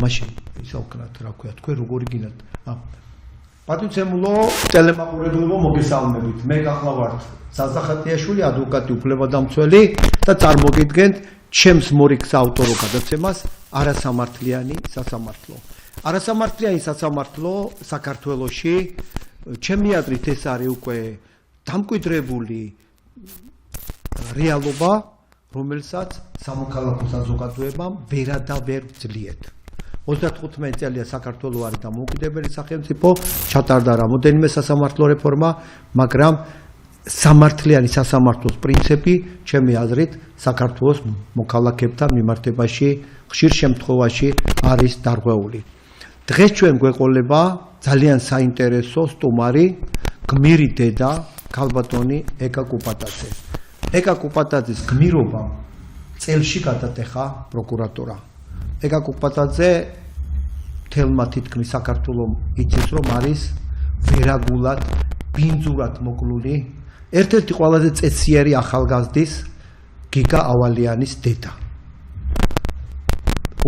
მაშინ ისა ვქნათ რა ქვია თქვენ როგორი გინათ პატივცემულო ტელემაყურებლებო მოგესალმებით მე ახლა ვარ საზახატიაშვილი ადვოკატი უფლებადამცველი და წარმოგიდგენთ ჩემს მორიგს ავტორო გადაცემას არასამართლიანი სასამართლო არასამართლიანი სასამართლო საქართველოში ჩემი აზრით ეს არის უკვე დამკვიდრებული რეალობა რომელსაც სამოქალაქო საზოგადოებამ ვერადავერ ძლიერთ 35 წელია საქართველო არის დამოუკიდებელი სახელმწიფო ჩატარდა რამოდენიმე სასამართლო რეფორმა მაგრამ სამართლიანი სასამართლოს პრინციპი ჩემი აზრით საქართველოს მოქალაქეებთან მიმართებაში ხშირ შემთხვევაში არის დარღვეული დღეს ჩვენ გვეყოლება ძალიან საინტერესო სტუმარი გმირი დედა ქალბატონი ეკა კუპატაძე ეკა კუპატაძის გმირობა წელში გადატეხა პროკურატურა ეკა კუპატაძე თელმა თითქმის საქართველოს იცის რომ არის ვერაგულად ბინძურად მოკლული ერთ-ერთი ყველაზე წესიერი ახალგაზრდის გიგა ავალიანის დედა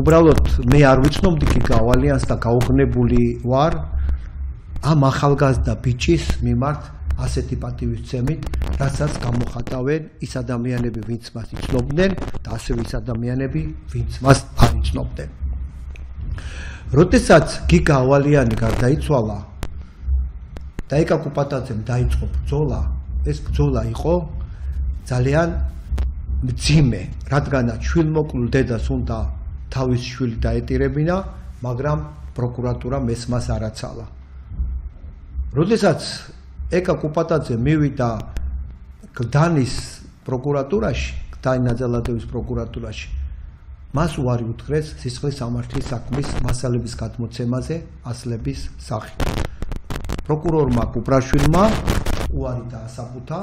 უბრალოდ მე არ ვიცნობდი გიგა ავალიანს და გაუგნებული ვარ ამ ახალგაზრდა ბიჭის მიმართ ასეთი პატივისცემით რასაც გამოხატავენ ის ადამიანები ვინც მას იცნობდნენ და ასევე ის ადამიანები ვინც მას არ იცნობდნენ როდესაც გიგა ავალიანი გარდაიცვალა და ეკა კუპატაძემ დაიწყო ბრძოლა ეს ბრძოლა იყო ძალიან მძიმე რადგანაც შვილმოკლულ დედას უნდა თავის შვილი დაეტირებინა მაგრამ პროკურატურამ ეს მას არ აცალა როდესაც ეკა კუპატაძე მივიდა გდანის პროკურატურაში გდანი ნაძალადევის პროკურატურაში მას უარი უთხრეს სისხლის სამართლის საქმის მასალების გადმოცემაზე ასლების სახით პროკურორმა კუპრაშვილმა უარი დაასაბუთა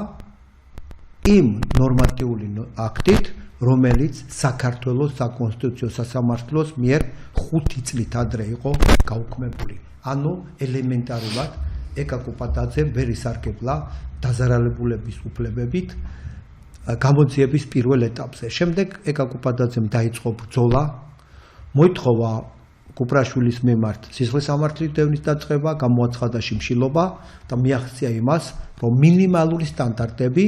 იმ ნორმატიული აქტით რომელიც საქართველოს საკონსტიტუციო სასამართლოს მიერ 5 წლით ადრე იყო გაუქმებული ანუ ელემენტარულად ეკა კუპატაძე ვერ ისარგებლა დაზარალებულების უფლებებით გამოძიების პირველ ეტაპზე. შემდეგ ეკა კუპატაძემ დაიწყო ბრძოლა, მოითხოვა კუპრაშვილის მიმართ სისხლის სამართლის დევნის დაწყება, გამოაცხადა შიმშილობა და მიაღწია იმას, რომ მინიმალური სტანდარტები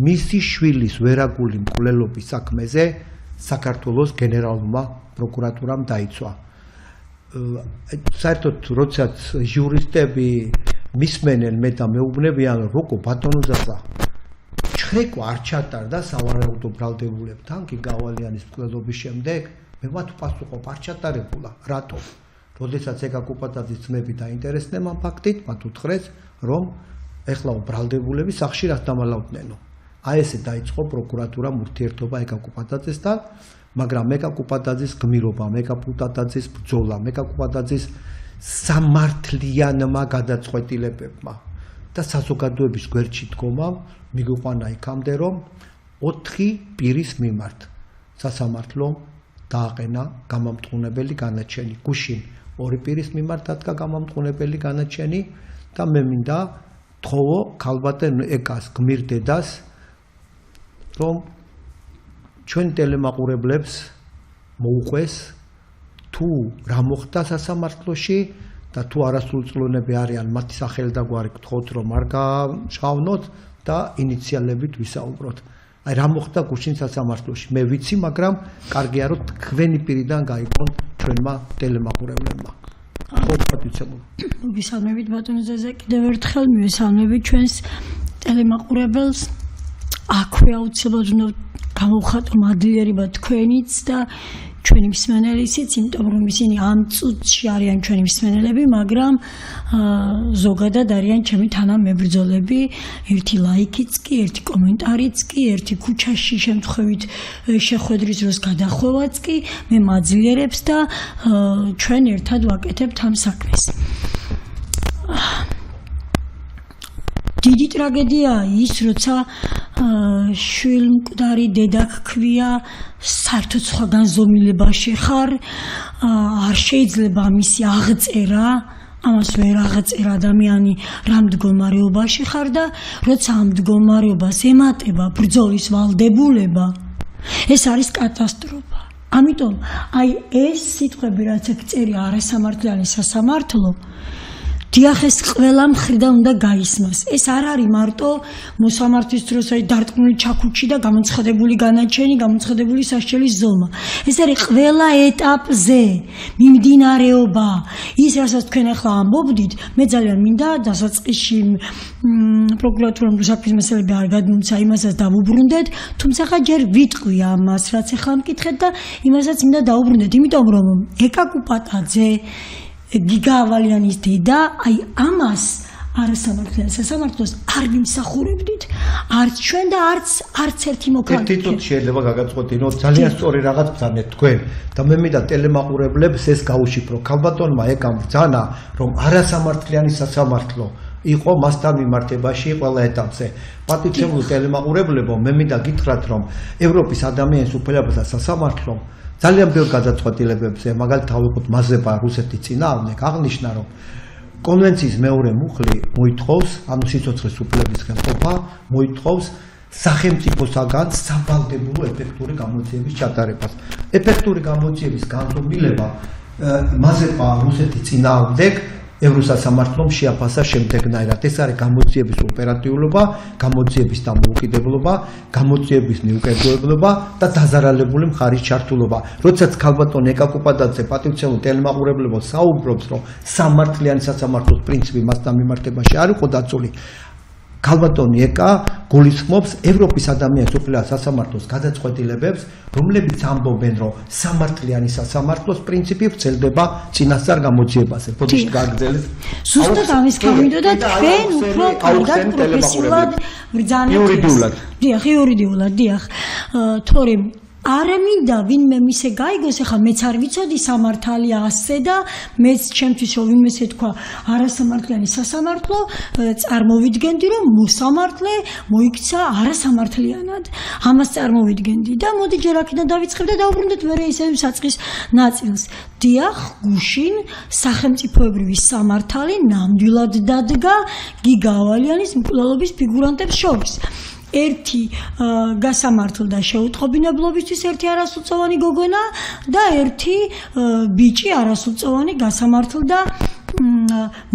მისი შვილის ვერაგული მკვლელობის საქმეზე საქართველოს გენერალურმა პროკურატურამ დაიცვა. საერთოდ როდესაც იურისტები მისმენენ მე და მეუბნებიან როგორ ბატონოზაძე ჩხრეკვა არ ჩატარდა სავარაუდო ბრალდებულებთან გიგა ავალიანის მკვლელობის შემდეგ მე მათ უპასუხობ არ ჩატარებულა რატომ როდესაც ეკა კუპატაძის ძმები დაინტერესდნენ ამ ფაქტით მათ უთხრეს რომ ეხლა ბრალდებულები სახში რას დამალავდნენო აი ესე დაიწყო პროკურატურამ ურთიერთობა ეკა კუპატაძესთან მაგრამ ეკა კუპატაძის გმირობა ეკა კუპატაძის ბრძოლა ეკა კუპატაძის სამართლიანმა გადაწყვეტილებებმა და საზოგადოების გვერდში დგომამ მიგვიყვანა იქამდე რომ 4 პირის მიმართ სასამართლომ დააყენა გამამტყუნებელი განაჩენი გუშინ 2 პირის მიმართ დადგა გამამტყუნებელი განაჩენი და მე მინდა თხოვო ქალბატონ ეკას გმირ დედას რომ ჩვენ ტელემაყურებლებს მოუყვეს თუ რა მოხდა სასამართლოში და თუ არასრულწლოვნები არიან მათი სახელი და გვარი გთხოვთ რომ არ გაჟღავნოთ და ინიციალებით ვისაუბროთ. აი რა მოხდა გუშინ სასამართლოში მე ვიცი მაგრამ კარგია რომ თქვენი პირიდან გაიგონ ჩვენმა ტელემაყურებლებმა. ხო პატივცემულო. ვისალმებით ბატონო ზეზე კიდევ ერთხელ მივესალმებით ჩვენს ტელემაყურებელს აქვე აუცილებლად უნდა გამოვხატო მადლიერება თქვენიც და ჩვენი მსმენელისიც, იმიტომ რომ ისინი ამ წუთში არიან ჩვენი მსმენელები, მაგრამ ზოგადად არიან ჩემი თანამებრძოლები, ერთი ლაიქიც კი, ერთი კომენტარიც კი, ერთი ქუჩაში შემთხვევით შეხვედრის დროს გადახვევაც კი, მე მაძლიერებს და ჩვენ ერთად ვაკეთებთ ამ საქმეს. დიდი ტრაგედიაა ის, როცა შვილმკვდარი დედა გქვია, საერთოდ სხვა განზომილებაში ხარ, არ შეიძლება ამისი აღწერა, ამას ვერ აღწერა ადამიანი რა მდგომარეობაში ხარ და როცა ამ მდგომარეობას ემატება ბრძოლის ვალდებულება, ეს არის კატასტროფა. ამიტომ აი ეს სიტყვები რაც აქ წერია არასამართლიანი სასამართლო დიახ ეს ყველა მხრიდან უნდა გაისმას. ეს არ არის მარტო მოსამართლის დროს აი დარტყმული ჩაქუჩი და გამოცხადებული განაჩენი, გამოცხადებული სასჯელის ზომა. ეს არის ყველა ეტაპზე მიმდინარეობა. ის რასაც თქვენ ახლა ამბობდით, მე ძალიან მინდა დასაწყისში პროკურატურამ საქმის მასალები არ გადმოცა, იმასაც დავუბრუნდეთ, თუმცა ხა ჯერ ვიტყვი ამას, რაც ახლა მკითხეთ და იმასაც მინდა დავუბრუნდეთ, იმიტომ რომ ეკაკუპატაძე გიგა ავალიანის დედა, აი ამას არასამართლიან სასამართლოს არ ვიმსახურებდით, არც ჩვენ და არც ერთი მოქალაქე. თვითონ შეიძლება გაგაწყვეტინოთ ძალიან სწორი რაღაც ბრძანეთ თქვენ და მე მინდა ტელემაყურებლებს ეს გაუშიფრო. ქალბატონმა ეკამ ბრძანა, რომ არასამართლიანი სასამართლო იყო მასთან მიმართებაში ყველა ეტაპზე. პატივცემულო ტელემაყურებლებო, მე მინდა გითხრათ, რომ ევროპის ადამიანის უფლებათა სასამართლომ ძალიან ბევრ გადაწყვეტილებებზე, მაგალითად ავიღოთ მაზება რუსეთის წინააღმდეგ, აღნიშნა, რომ კონვენციის მეორე მუხლი მოითხოვს, ანუ სიცოცხლის უფლების ხელყოფა, მოითხოვს სახელმწიფოსაგან სავალდებულო ეფექტური გამოძიების ჩატარებას. ეფექტური გამოძიების განზომილება მაზება რუსეთის წინააღმდეგ ევროსასამართლომ შეაფასა შემდეგნაირად. ეს არის გამოძიების ოპერატიულობა, გამოძიების დამოუკიდებლობა, გამოძიების მიუკერძოებლობა და დაზარალებული მხარის ჩართულობა. როდესაც ქალბატონ ეკაკუპატაძე პატივცემულ ტელემაყურებლებო საუბრობს, რომ სამართლიანი სასამართლოს პრინციპი მასთან მიმართებაში არ იყო დაცული, ქალბატონი ეკა გულისხმობს ევროპის ადამიანის უფლებათა სასამართლოს გადაწყვეტილებებს, რომლებიც ამბობენ, რომ სამართლიანი სასამართლოს პრინციპი ვრცელდება წინასწარ გამოძიებაზე. ბოდიშით გაგრძელეთ. ზუსტად ამის გამიდო და თქვენ უფრო კარგად პროფესიულად ბრძანეთ. იურიდიულად. დიახ, იურიდიულად, დიახ. თორემ არ მინდა ვინმე მისე გაიგოს, ახლა მეც არ ვიცოდი სამართალია ასე და მეც ჩემთვის რომ ვინმე ეთქვა არასამართლიანი სასამართლო, წარმოვიდგენდი რომ მოსამართლე მოიქცა არასამართლიანად. ამას წარმოვიდგენდი და მოდი ჯერ აქედან დავიწყებ და დავუბრუნდეთ მერე ისე საწყის ნაწილს. დიახ, გუშინ სახელმწიფოებრივი სამართალი ნამდვილად დადგა გიგა ავალიანის მკვლელობის ფიგურანტებს შორის. ერთი გასამართლდა შეუტყობინებლობისთვის ერთი არასრულწლოვანი გოგონა და ერთი ბიჭი არასრულწლოვანი გასამართლდა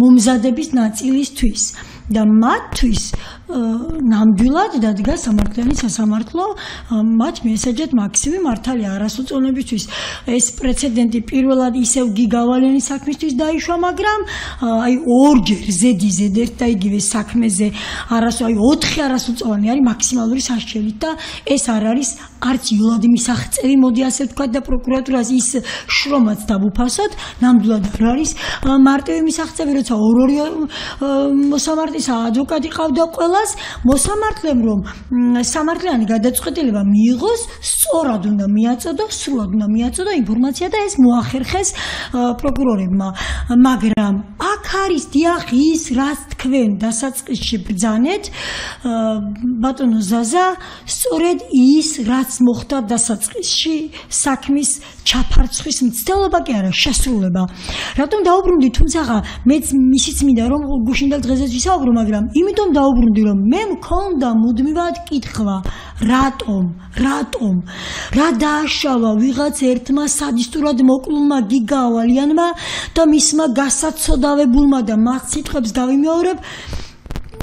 მომზადების ნაწილისთვის და მათთვის ნამდვილად დადგა სამართლიანი სასამართლო, მათ მიესაჯათ მაქსიმუმ მართალია არასრულწლოვნებისთვის. ეს პრეცედენტი პირველად ისევ გიგა ავალიანის საქმისთვის დაიშვა, მაგრამ აი ორჯერ ზედიზედ ერთ და იგივე საქმეზე აი 4 არასრულწლოვანი არის მაქსიმალური სასჯელით და ეს არ არის არც იოლადი მისაღწევი, მოდი ასე ვთქვათ და პროკურატურას ის შრომაც დავუფასოთ, ნამდვილად არ არის მარტივი მისაღწევი, როცა ორი მოსამართლის ადვოკატი ყავდა ყველას, მოსამართლემ რომ სამართლიანი გადაწყვეტილება მიიღოს, სწორად უნდა მიაწოდო, სრულად უნდა მიაწოდო ინფორმაცია და ეს მოახერხეს პროკურორებმა. მაგრამ აქ არის დიახ ის, რაც თქვენ დასაწყისში ბრძანეთ, ბატონო ზაზა, სწორედ ის, რაც მოხდა დასაწყისში, საქმის ჩაფარცხვის მცდელობა კი არა, შესრულება. რატომ დაუბრუნდი, თუმცა მეც ისიც მინდა რომ გუშინდელ დღეზე ვისაუბრო, მაგრამ იმიტომ დაუბრუნდი, რომ მე მქონდა მუდმივად კითხვა, რატომ რა დააშავა ვიღაც ერთმა სადისტურად მოკლულმა გიგა ავალიანმა და მისმა გასაცოდავებულმა და მათ სიტყვებს დავიმეორებ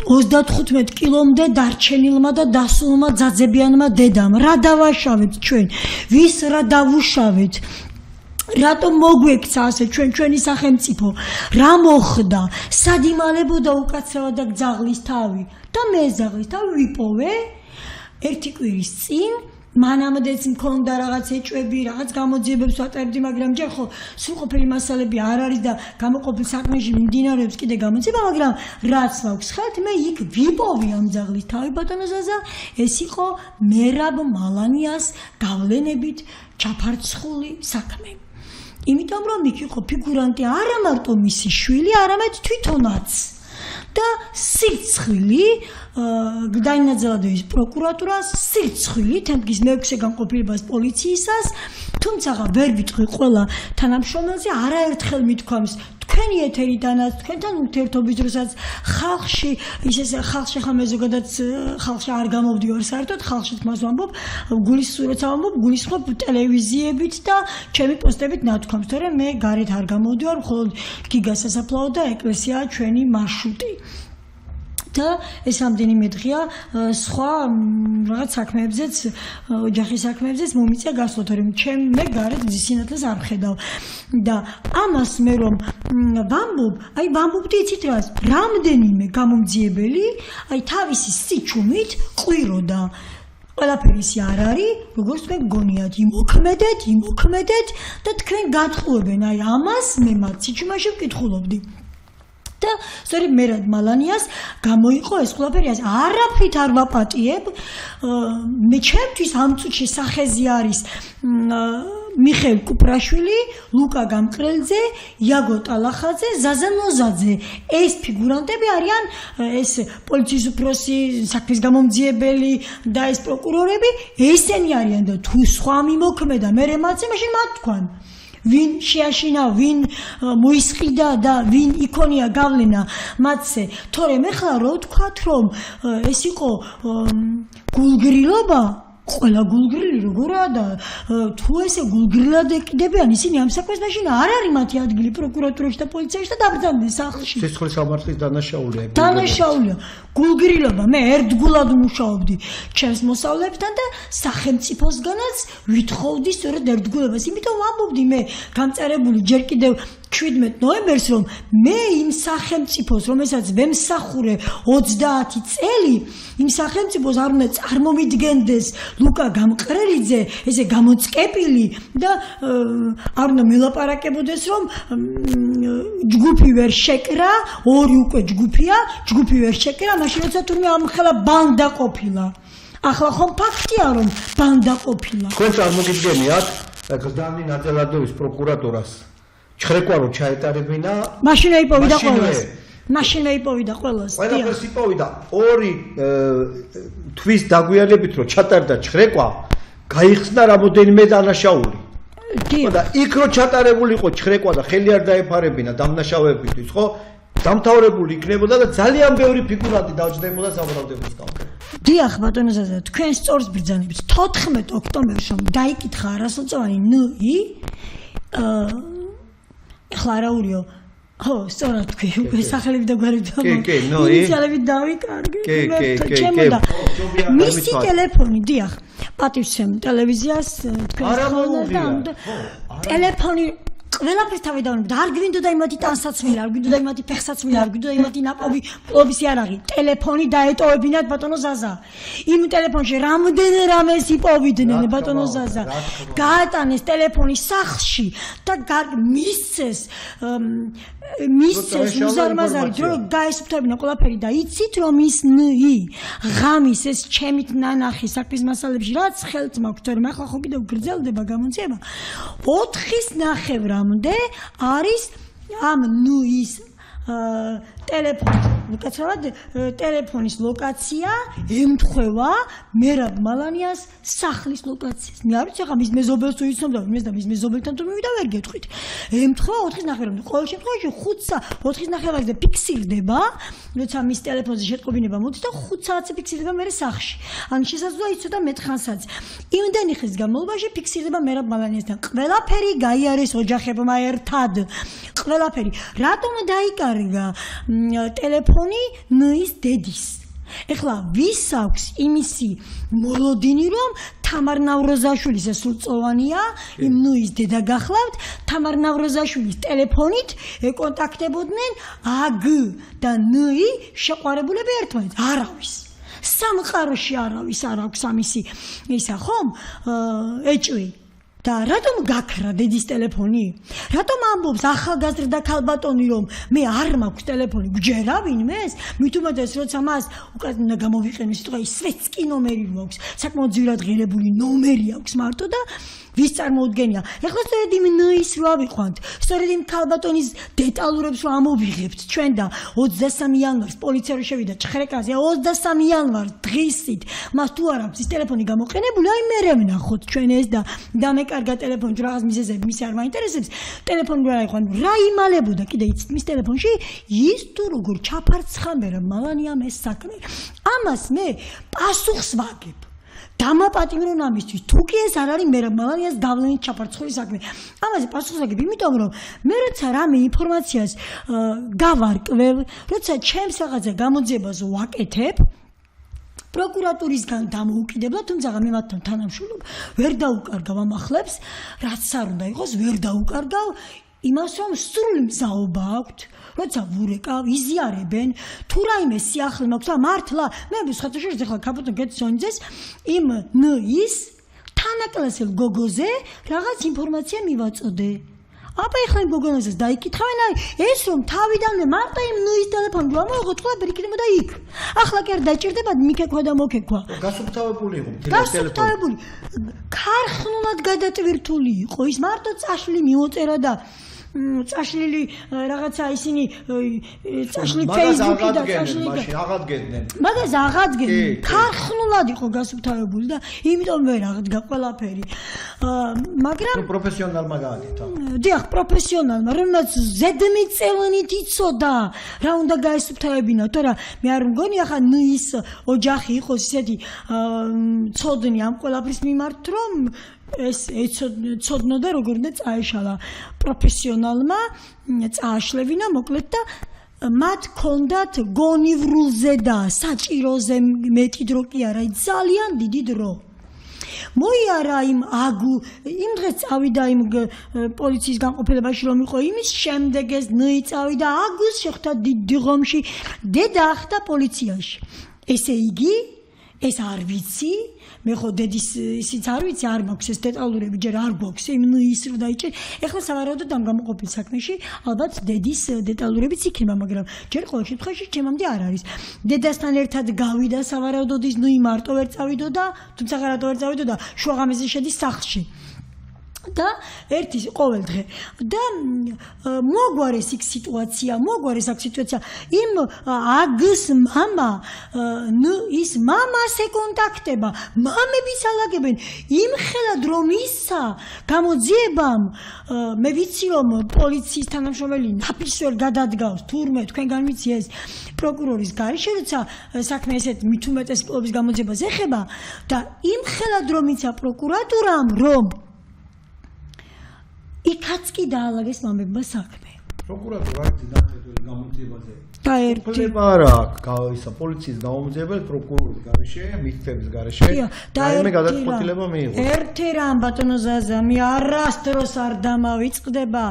35 კილომდე დარჩენილმა და დასულმა ძაძებიანმა დედამ. რა დავაშავეთ ჩვენ? ვის რა დავუშავეთ? რატომ მოგვექცა ასე ჩვენი სახელმწიფო? რა მოხდა? სად იმალებოდა უკაცრავად და გძაღლის თავი? და მე ზაღლის თავი ვიპოვე ერთი კვირის წინ. მანამდეც მქონდა რაღაც ეჭვები, რაღაც გამოძიებებს ვატარებდი, მაგრამ ჯერ ხო სრულყოფილი მასალები არ არის და გამოყოფილ საქმეში მიმდინარეობს კიდე გამოძიება, მაგრამ რაც მაქვს ხალთ, მე იქ ვიპოვე ამ ძაღლის თავი, ბატონო ზაზა, ეს იყო მერაბ მალანიას გავლენებით ჩაფარცხული საქმე. იმიტომ რომ იქ იყო ფიგურანტი არა მარტო მისი შვილი, არამედ თვითონაც. და სირცხვილი დაინაძალადების პროკურატურას, სირცხვილი თემგის მეექვსე განყოფილებას პოლიციისას, თუმცა ვერ ვიტყვი ყველა თანამშრომელზე, არაერთხელ მithქვამს თქვენი ეთერიდანაც თქვენთან ურთიერთობის დროსაც ხალხში ხალხში ხომ ზოგადად ხალხში არ გამოვდივარ საერთოდ ხალხში თმას ვამბობ გულისურვებაც ვამბობ გულისხმობ ტელევიზიებით და ჩემი პოსტებით ნათქვამს თორემ მე გარეთ არ გამოვდივარ მხოლოდ გიგა სასაფლაო და ეკლესია ჩვენი მარშრუტი და ეს ამდენიმე დღეა სხვა რაღაც საქმეებზეც ოჯახის საქმეებზეც მომიწია გასვლა თორემ მე გარეთ სინათლეს არ ვხედავ და ამას მე რომ ვამბობდი იცით რას რამდენიმე გამომძიებელი თავისი სიჩუმით ყვიროდა ყველაფერი ისე არ არის როგორც თქვენ გონიათ იმოქმედეთ და თქვენ გატყუებენ ამას მე მათ სიჩუმეში ვკითხულობდი და სწორედ მერად მალანიას გამოიყო ეს ყველაფერი არაფრით არ ვაპატიებ მე ჩემთვის ამ წუთში სახეზე არის მიხეილ კუპრაშვილი, ლუკა გამყრელძე, იაგო ტალახაძე, ზაზა ნოზაძე. ეს ფიგურანტები არიან ეს პოლიციის უფროსი, საქმის გამომძიებელი და ეს პროკურორები, ესენი არიან და თუ სხვა მიმოქმედა მერე მათზე, მაშინ მათ თქვან. ვინ შეაშინა, ვინ მოისყიდა და ვინ იქონია გავლენა მათზე. თორემ ეხლა რო ვთქვათ, რომ ეს იყო გულგრილობა ყველა გულგრილი როგორაა და თუ ესე გულგრილად ეკიდებიან ისინი ამ საქმეს მაშინ არ არის მათი ადგილი პროკურატურაში და პოლიციაში და დაბრძანდნენ სახლში. სისხლის სამართლის დანაშაულია. დანაშაულია. გულგრილობა მე ერთგულად მუშაობდი ჩემს მოსწავლეებთან და სახელმწიფოსგანაც ვითხოვდი სწორედ ერთგულებას. იმიტომ ვამბობდი მე გამწარებული ჯერ კიდევ 17 ნოემბერს რომ მე იმ სახელმწიფოს რომელსაც ვემსახურე 30 წელი იმ სახელმწიფოს არ უნდა წარმომიდგენდეს ლუკა გამყრელიძე ესე გამოწყებილი და არ უნდა მელაპარაკებოდეს რომ ჯგუფი ვერ შეკრა ორი უკვე ჯგუფია ჯგუფი ვერ შეკრა მაშინ როცა თურმე ამ ხელა ბანდა ყოფილა ახლა ხომ ფაქტია რომ ბანდა ყოფილა თქვენ წარმოგიდგენიათ გზდანი ნაძელადოვის პროკურატურას ჩხრეკვა რო ჩაეტარებინა მაშინ ეიპოვიდა ყველას მაშინ ეიპოვიდა ყველას ყველაფერს იპოვიდა ორი თვის დაგვიანებით რო ჩატარდა ჩხრეკვა გაიხსნა რამოდენიმე დანაშაული და იქ რო ჩატარებული იყო ჩხრეკვა და ხელი არ დაეფარებინა დამნაშავეებისთვის ხო დამთავრებული იქნებოდა და ძალიან ბევრი ფიგურანტი დაჯდებოდა საბრალდების გამო დიახ ბატონო ზაზა თქვენ სწორს ბრძანებით 14 ოქტომბერს რომ დაიკითხა არასრულწლოვანი ნი ახლა რაურიო ხო სწორად თქვი უკვე სახელები და გვარები და ინიციალები დავიკარგე ჩემოდა მისი ტელეფონი დიახ პატივცემ ტელევიზიას თქვენ და ტელეფონი ყველაფერს თავი დავნიშნე არ გვინდოდა იმათი ტანსაცმელი არ გვინდოდა იმათი ფეხსაცმელი არ გვინდოდა იმათი ნაპოვი კლუბის იარაღი ტელეფონი დაეტოვებინათ ბატონო ზაზა იმ ტელეფონში რამდენ რამეს იპოვიდნენ ბატონო ზაზა გაატანეს ტელეფონი სახლში და მისცეს უზარმაზარი დრო გაესუფთავებინა ყველაფერი და იცით რომ ის ნი ღამის ეს ჩემით ნანახი საქმის მასალებში რაც ხელთ მაქვს თორემ ახლა ხო კიდევ გრძელდება გამოცემა 4:30-მდე არის ამ ნუის ტელეფონის ლოკაცია ემთხვევა მერაბ მალანიას სახლის ლოკაციას. მე არ ვიცი ახლა მის მეზობელს თუ იცნობდა იმეს და მის მეზობელთან თუ მივიდა ვერ გეტყვით. ემთხვევა 4:30-მდე. ყოველ შემთხვევაში 4:30-მდე ფიქსირდება, როცა მის ტელეფონზე შეტყობინება მოდის და 5 საათზე ფიქსირდება მერე სახლში. ან შესაძლოა იცოდა მეტხანსაც. იმდენი ხის განმავლობაში ფიქსირდება მერაბ მალანიასთან. ყველაფერი გაიარეს ოჯახებმა ერთად. ყველაფერი. რატომ დაიკარგა ტელეფონი ნიის დედის. ეხლა ვის აქვს იმისი მოლოდინი რომ თამარ ნავროზაშვილის ეს სრულწლოვანია იმ ნუის დედა გახლავთ თამარ ნავროზაშვილის ტელეფონით ეკონტაქტებოდნენ აგ და ნი შეყვარებულები ერთმანეთს არავის სამყაროში არავის არ აქვს ამისი ისა ხომ ეჭვი და რატომ გაქრა დედის ტელეფონი? რატომ ამბობს ახალგაზრდა ქალბატონი რომ მე არ მაქვს ტელეფონი? გჯერა ვინმეს? მით უმეტეს როცა მას უკან უნდა გამოვიყენოს სიტყვა სვეტსკი ნომერი აქვს. საკმაოდ ძვირად ღირებული ნომერი აქვს მარტო და ვის წარმოუდგენია ეხლა სწორედ იმ ნ-ის რო ავიყვანთ სწორედ იმ ქალბატონის დეტალურებს რო ამოვიღებთ ჩვენ და 23 იანვარს პოლიცია რო შევიდა ჭხრეკაზე 23 იანვარს დღისით მას თუ არ აქვს ის ტელეფონი გამოყენებული აი მე ვნახოთ ჩვენ ეს და დამეკარგა ტელეფონი რაღაც მიზეზები მის არ მაინტერესებს ტელეფონი რა აიყვან რა იმალებოდა კიდე იცით მის ტელეფონში ის თუ როგორ ჩაფარცხამერა მალანიამ ეს საქმე ამას მე პასუხს ვაგებ დამაპატიმრონ ამისთვის თუ კი ეს არ არის მე მალანიას გავლენით ჩაფარცხული საქმე ამაზე პასუხს ვაგებ იმიტომ რომ მე როცა რამე ინფორმაციას გავარკვევ როცა ჩემს რაღაცა გამოძიებას ვაკეთებ პროკურატურისგან დამოუკიდებლად თუმცა მე მათთან თანამშრომლობ ვერ დაუკარგავ ამ ახლებს რაც არ უნდა იყოს ვერ დაუკარგავ იმას რომ სრული მზაობა აქვთ როცა ვურეკავ იზიარებენ თუ რაიმე სიახლე მაქვს და მართლა მე სხვათაშორის ახლა კაპიტან გეტსონიძეს იმ ნ-ის თანაკლასელ გოგოზე რაღაც ინფორმაცია მივაწოდე აბა ეხლა იმ გოგონასაც დაიკითხავენ აი ეს რომ თავიდანვე მარტო იმ ნ-ის ტელეფონი რომ ამოიღოთ ყველა ბრიქნებოდა იქ ახლა კი არ დაჭირდებათ მიქექვა და მოკექვა გასუფთავებული იყო გასუფთავებული ქარხნულად გადატვირთული იყო ის მარტო წაშლი მიოწერა და წაშლილი რაღაცა ისინი წაშლი ფეისბუქი და წაშლი აღადგენდნენ მაგას აღადგენდნენ ქარხნულად იყო გასუფთავებული და იმიტომ ვერ აღდგა ყველაფერი მაგრამ პროფესიონალმა გააკეთა დიახ პროფესიონალმა რომელსაც ზედმიწევნით იცოდა რა უნდა გაესუფთავებინა თორე მე არ მგონი ახლა ის ოჯახი იყოს ისეთი ცოდნი ამ ყველაფრის მიმართ რომ ეს ცოდნოდა როგორ უნდა წაეშალა პროფესიონალმა წააშლევინა მოკლედ და მათ ქონდათ გონივრულზე და საჭიროზე მეტი დრო კი არა ძალიან დიდი დრო მოიარა იმ აგუ იმ დღეს წავიდა იმ პოლიციის განყოფილებაში რომ იყო იმის შემდეგ ეს ნი წავიდა აგუს შეხვდა დიდი ღომში დედა ახდა პოლიციაში ესე იგი ეს არ ვიცი მე ხო დედის ისიც არ ვიცი არ მაქვს ეს დეტალურები ჯერ არ გვაქვს იმ ის რო დაიჭერ ეხლა სავარაუდოდ ამ გამოყოფილ საქმეში ალბათ დედის დეტალურებიც იქნება მაგრამ ჯერ ყოველ შემთხვევაში ჩემამდე არ არის დედასთან ერთად გავიდა სავარაუდოდ ის მარტო ვერ წავიდოდა თუმცა რატო ვერ წავიდოდა შუაღამეზე შედის სახლში და ერთი ყოველ დღე და მოგვარეს იქ სიტუაცია იმ აგს მამა ის მამას ეკონტაქტება მამებიც ალაგებენ იმხელად რომ ისა გამოძიებამ მე ვიცი რომ პოლიციის თანამშრომელი ნაფის ვერ გადადგავს თურმე თქვენგან ვიცი ეს პროკურორის გარეშე როცა საქმე ესეთ მით უმეტეს კლუბის გამოძიებას ეხება და იმხელად რომ იცა პროკურატურამ რომ იქაც კი დაალაგეს მამებმა საქმე. პროკურატურა ძინახეთული გამოძიებაზე. და ერთი არა ისა პოლიციის გამოძიებელ პროკურორის გარეშე, მითების გარეშე. და მე გადაწყვეტილება მიიღო. ერთი რამ ბატონო ზაზა, მე არასდროს არ დამავიწყდება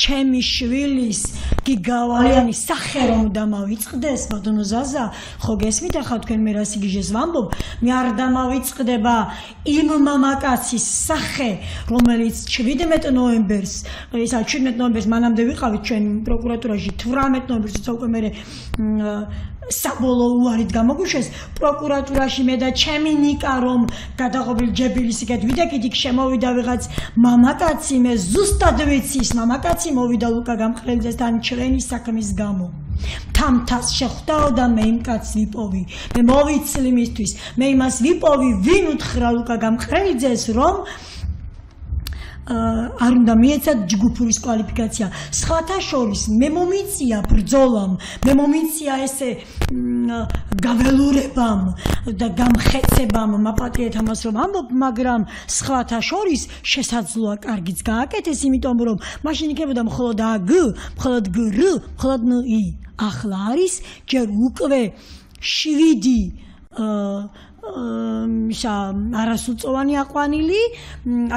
ჩემი შვილის გიგავალიანი სახე რომ დამავიწყდეს ბატონო ზაზა, ხო გესმით ახლა თქვენ მე რა სიგიჟეს ვამბობ, მე არ დამავიწყდება იმ მამაკაცის სახე, რომელიც 17 ნოემბერს, ისა 17 ნოემბერს მანამდე ვიყავით ჩვენ პროკურატურაში 18 ნოემბერს უკვე მე საბოლოო უარით გამოგვიშვეს პროკურატურაში მე და ჩემი ნიკა რომ გადაღობილი ჯებილისიკეთ ვიდექით იქ შემოვიდა ვიღაც მამაკაცი მე ზუსტად ვიცი ის მამაკაცი მოვიდა ლუკა გამყრელიძესთან ჩვენი საქმის გამო თამთას შეხვდაო და მე იმ კაცს ვიპოვი მე მოვიცლი მისთვის მე იმას ვიპოვი ვინ უთხრა ლუკა გამყრელიძეს რომ არ უნდა მიეცათ ჯგუფურის კვალიფიკაცია. სხვათა შორის მე მომიწია ბრძოლამ, მე მომიწია ესე გაველურებამ და გამხეცებამ მაპატიეთ ამას რომ ამბობ, მაგრამ სხვათა შორის შესაძლოა კარგიც გააკეთეს, იმიტომ რომ მაშინ იქნებოდა მხოლოდ აგ, მხოლოდ გრ, მხოლოდ ნი. ახლა არის ჯერ უკვე 7 არასრულწლოვანი აყვანილი,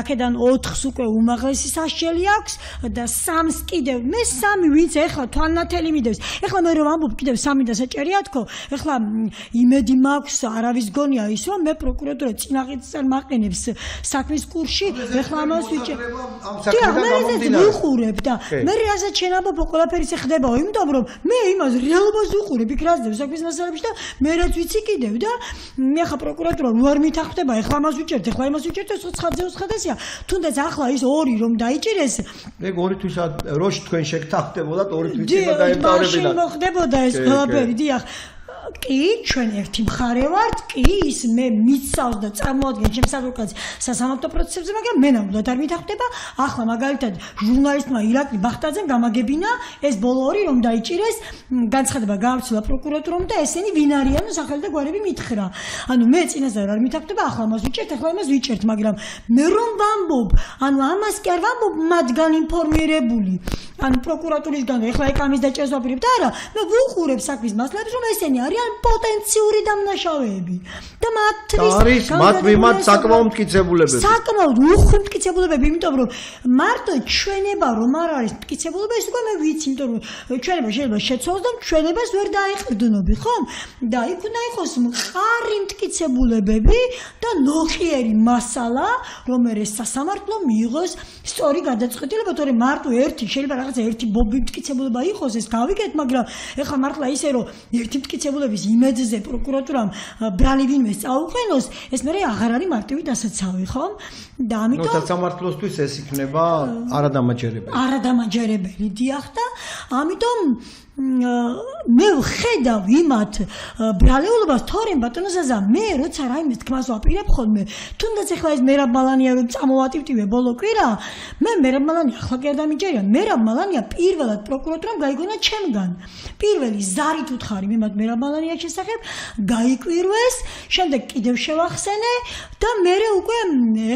აქედან 4-ს უკვე უმაღლესი სასჯელი აქვს და 3-ს კიდევ, მე 3 ვინც ეხლა თვალნათელი მიდევს. ეხლა მე რომ ამბობ კიდევ 3 და საჭერია თქო, ეხლა იმედი მაქვს, არავის გონია ის რომ მე პროკურატურა წინაღეთს მაყენებს საქმის კურსში, ეხლა ამას ვიჭერ. ვიყურებ და მე რასაც შენ ამბობ ყველაფერი ხდებაო, იმიტომ რომ მე იმას რეალობას ვიყურებ, იქ რა ზრდებს საქმის მასალებში და მე რაც ვიცი კიდევ და მე ახლა პროკურატურა არ მითანხმდება, ახლა მას ვიჭერთ, ახლა იმას ვიჭერთ, ეს ცხადზე უცხადესია. თუნდაც ახლა ის ორი რომ დაიჭირეს. ეგ ორი თვის როშ თქვენ შეგთანხმდებოდათ, ორი თვისება დაემტარებინა. მაშინ მოხდებოდა ეს ყველაფერი, დიახ. კი, ჩვენ ერთი მხარე ვართ, კი, ის მე მიცავს და წარმოადგენს ჩემს ადვოკატს სასამართლო პროცესებზე, მაგრამ მე ნამდვილად არ მითანხმდება. ახლა მაგალითად ჟურნალისტმა ირაკლი ბახტაძემ გამაგებინა ეს ბოლო ორი რომ დაიჭირეს, განცხადება გაავრცელა პროკურატურამ და ესენი ვინ არიან, სახელი და გვარები მითხრა. ანუ მე წინასწარ არ მითანხმდება, ახლა მას ვიჭერთ, ახლა იმას ვიჭერთ, მაგრამ მე რომ ვამბობ, ანუ ამას კი არ ვამბობ მათგან ინფორმირებული. ანუ პროკურატურისგან ეხლა ეკამის დაჭერას ვაპირებ და არა, მე ვუყურებ საქმის მასალებს, რომ ესენი არიან პოტენციური დამნაშავეები და არის მათ მიმართ საკმაოდ მტკიცებულებები. საკმაოდ უხვი მტკიცებულებები, იმიტომ რომ მარტო ჩვენება რომ არ არის მტკიცებულება, ის უკვე მე ვიცი, იმიტომ რომ ჩვენება შეიძლება შეცვალოს და ჩვენებას ვერ დაეყრდნობი, ხო? და იქ უნდა იყოს მყარი მტკიცებულებები და ნოყიერი მასალა, რომ ეს სასამართლო მიიღოს სწორი გადაწყვეტილება, თორემ მარტო ერთი შეიძლება რაღაცა ერთი ბობი მტკიცებულება იყოს, ეს გავიგეთ, მაგრამ ეხლა მართლა ისე რომ ერთი მტკიცებულების იმედზე პროკურატურამ ბრალი ვინმე წაუყენოს, ეს მე აღარ არის მარტივი დასაცავი, ხო? და ამიტომ სასამართლოსთვის ეს იქნება არადამაჯერებელი. არადამაჯერებელი, დიახ და ამიტომ მე ვხედავ იმათ ბრალეულობას, თორემ ბატონო ზაზა, მე როცა რაიმე თქმას ვაპირებ ხოლმე, თუნდაც ეხლა ეს მერაბ მალანია რომ წამოვატივტივე ბოლო კვირა, მე მერაბ მალანია ახლა კი არ დამიჯერია, მერაბ მალანია პირველად პროკურატურამ გაიგონა ჩემგან. პირველი ზარით უთხარი მე მათ მერაბ მალანიას შესახებ, გაიკვირვეს, შემდეგ კიდევ შევახსენე და მე უკვე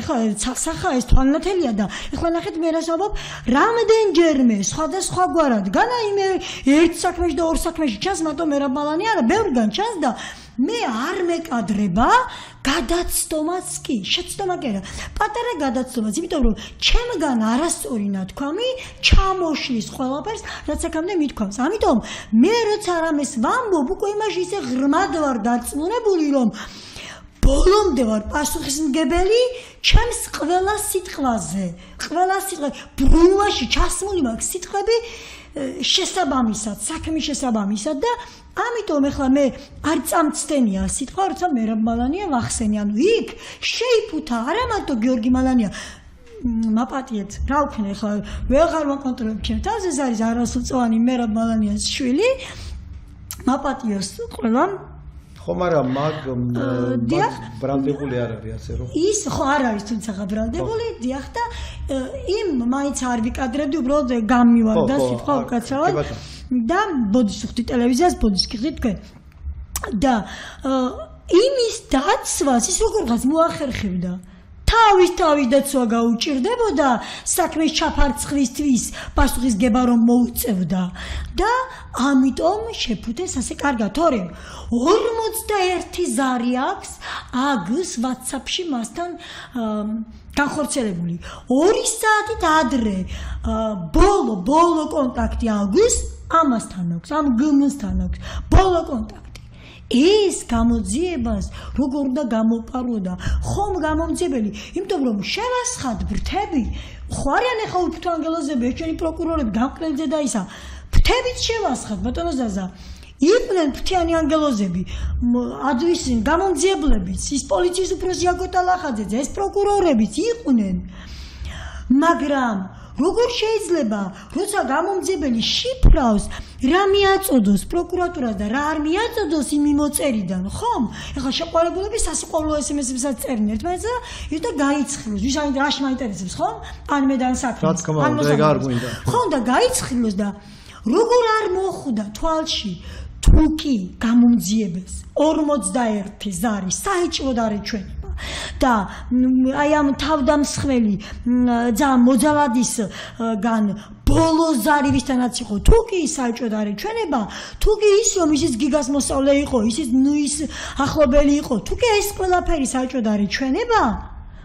ეხლა სახა ეს თვალნათელია და ეხლა ნახეთ მე რას ვამბობ, რამდენჯერმე სხვადასხვაგვარად განა იმე ერთ საქმეში და ორ საქმეში ჩანს მარტო მერაბ მალანია, არა, ბევრგან ჩანს და მე არ მეკადრება გადაცდომაც კი, შეცდომა კი არა, პატარა გადაცდომაც, იმიტომ რომ ჩემგან არასწორი ნათქვამი ჩამოშლის ყველაფერს, რაც აქამდე მithქვამს. ამიტომ მე როცა რამეს ვამბობ, უკვე იმაში ისე ღრმად ვარ დარწმუნებული, რომ ბოლომდე ვარ პასუხისმგებელი ჩემს ყველა სიტყვაზე. ყველა სიტყვა ბრუნვაში ჩასმული მაქვს სიტყვები შესაბამისად, საქმის შესაბამისად და ამიტომ ეხლა მე არ წამცდენია სიტყვა, როცა მერაბ მალანია ვახსენე, ანუ იქ შეიფუთა არა მარტო გიორგი მალანია, მაპატიეთ, რა ვქნა ეხლა ვეღარ ვაკონტროლებ ჩემ თავს, ეს არის არასრულწლოვანი მერაბ მალანიას შვილი, მაპატიოს ყველამ ხო, მაგრამ მაგ ბრალდებული არ არის ასე რომ ის ხო არ არის თუმცა ბრალდებული, დიახ და იმ მაინც არ ვიკადრებდი, უბრალოდ გამივარდა სიტყვა უკაცრავად და ბოდის ვხდი ტელევიზიას, ბოდის გიხდით თქვენ და იმის დაცვას ის როგორღაც მოახერხებდა, თავის დაცვა გაუჭირდებოდა საქმის ჩაფარცხლისთვის პასუხისგება რომ მოუწევდა და ამიტომ შეფუთეს ასე კარგად, თორემ 41 ზარი აქვს აგს WhatsApp-ში მასთან განხორციელებული. 2 საათით ადრე ბოლო კონტაქტი აქვს ამასთან აქვს, ამ გმ-სთან აქვს ბოლო კონტაქტი. ეს გამოძიებას როგორ უნდა გამოპარვოდა, ხომ გამომძიებელი, იმიტომ რომ შევასხად ბრთები, ხო არიან ახლა უფრთო ანგელოზები, ჩვენი პროკურორები გამკრელძე და ისა, ბრთებით შევასხად, ბატონო ზაზა. იყვნენ ფრთიანი ანგელოზები, ადვის გამომძიებლებიც, ის პოლიციის უფროსი აკოტა ლახაძეძე, ეს პროკურორებიც იყვნენ. მაგრამ როგორ შეიძლება, როცა გამომძიებელი შიფრავს, რა მიაწოდოს პროკურატურას და რა არ მიაწოდოს იმ მიმოწერიდან, ხომ? ეხლა შეყვარებულები სასიყვარულო SMS-ებსაც წერენ ერთმანეთს და გაიცხილოს, ვის რაში მაინტერესებს, ხომ? ან მე და საქმე. ხო, და გაიცხილოს და როგორ არ მოხვდა თვალში თუ კი გამომძიებელს 41 ზარი საიჭმოდ არ ეჩვენება და აი ამ თავდამსხმელი ძალიან მოძალადისგან ბოლო ზარი ვისთანაც იყო, თუ კი საიჭმოდ არ ეჩვენება, თუ კი ის რომ ისიც გიგას მოსწავლე იყო, ისიც ნუის ახლობელი იყო, თუ კი ეს ყველაფერი საიჭმოდ არ ეჩვენება,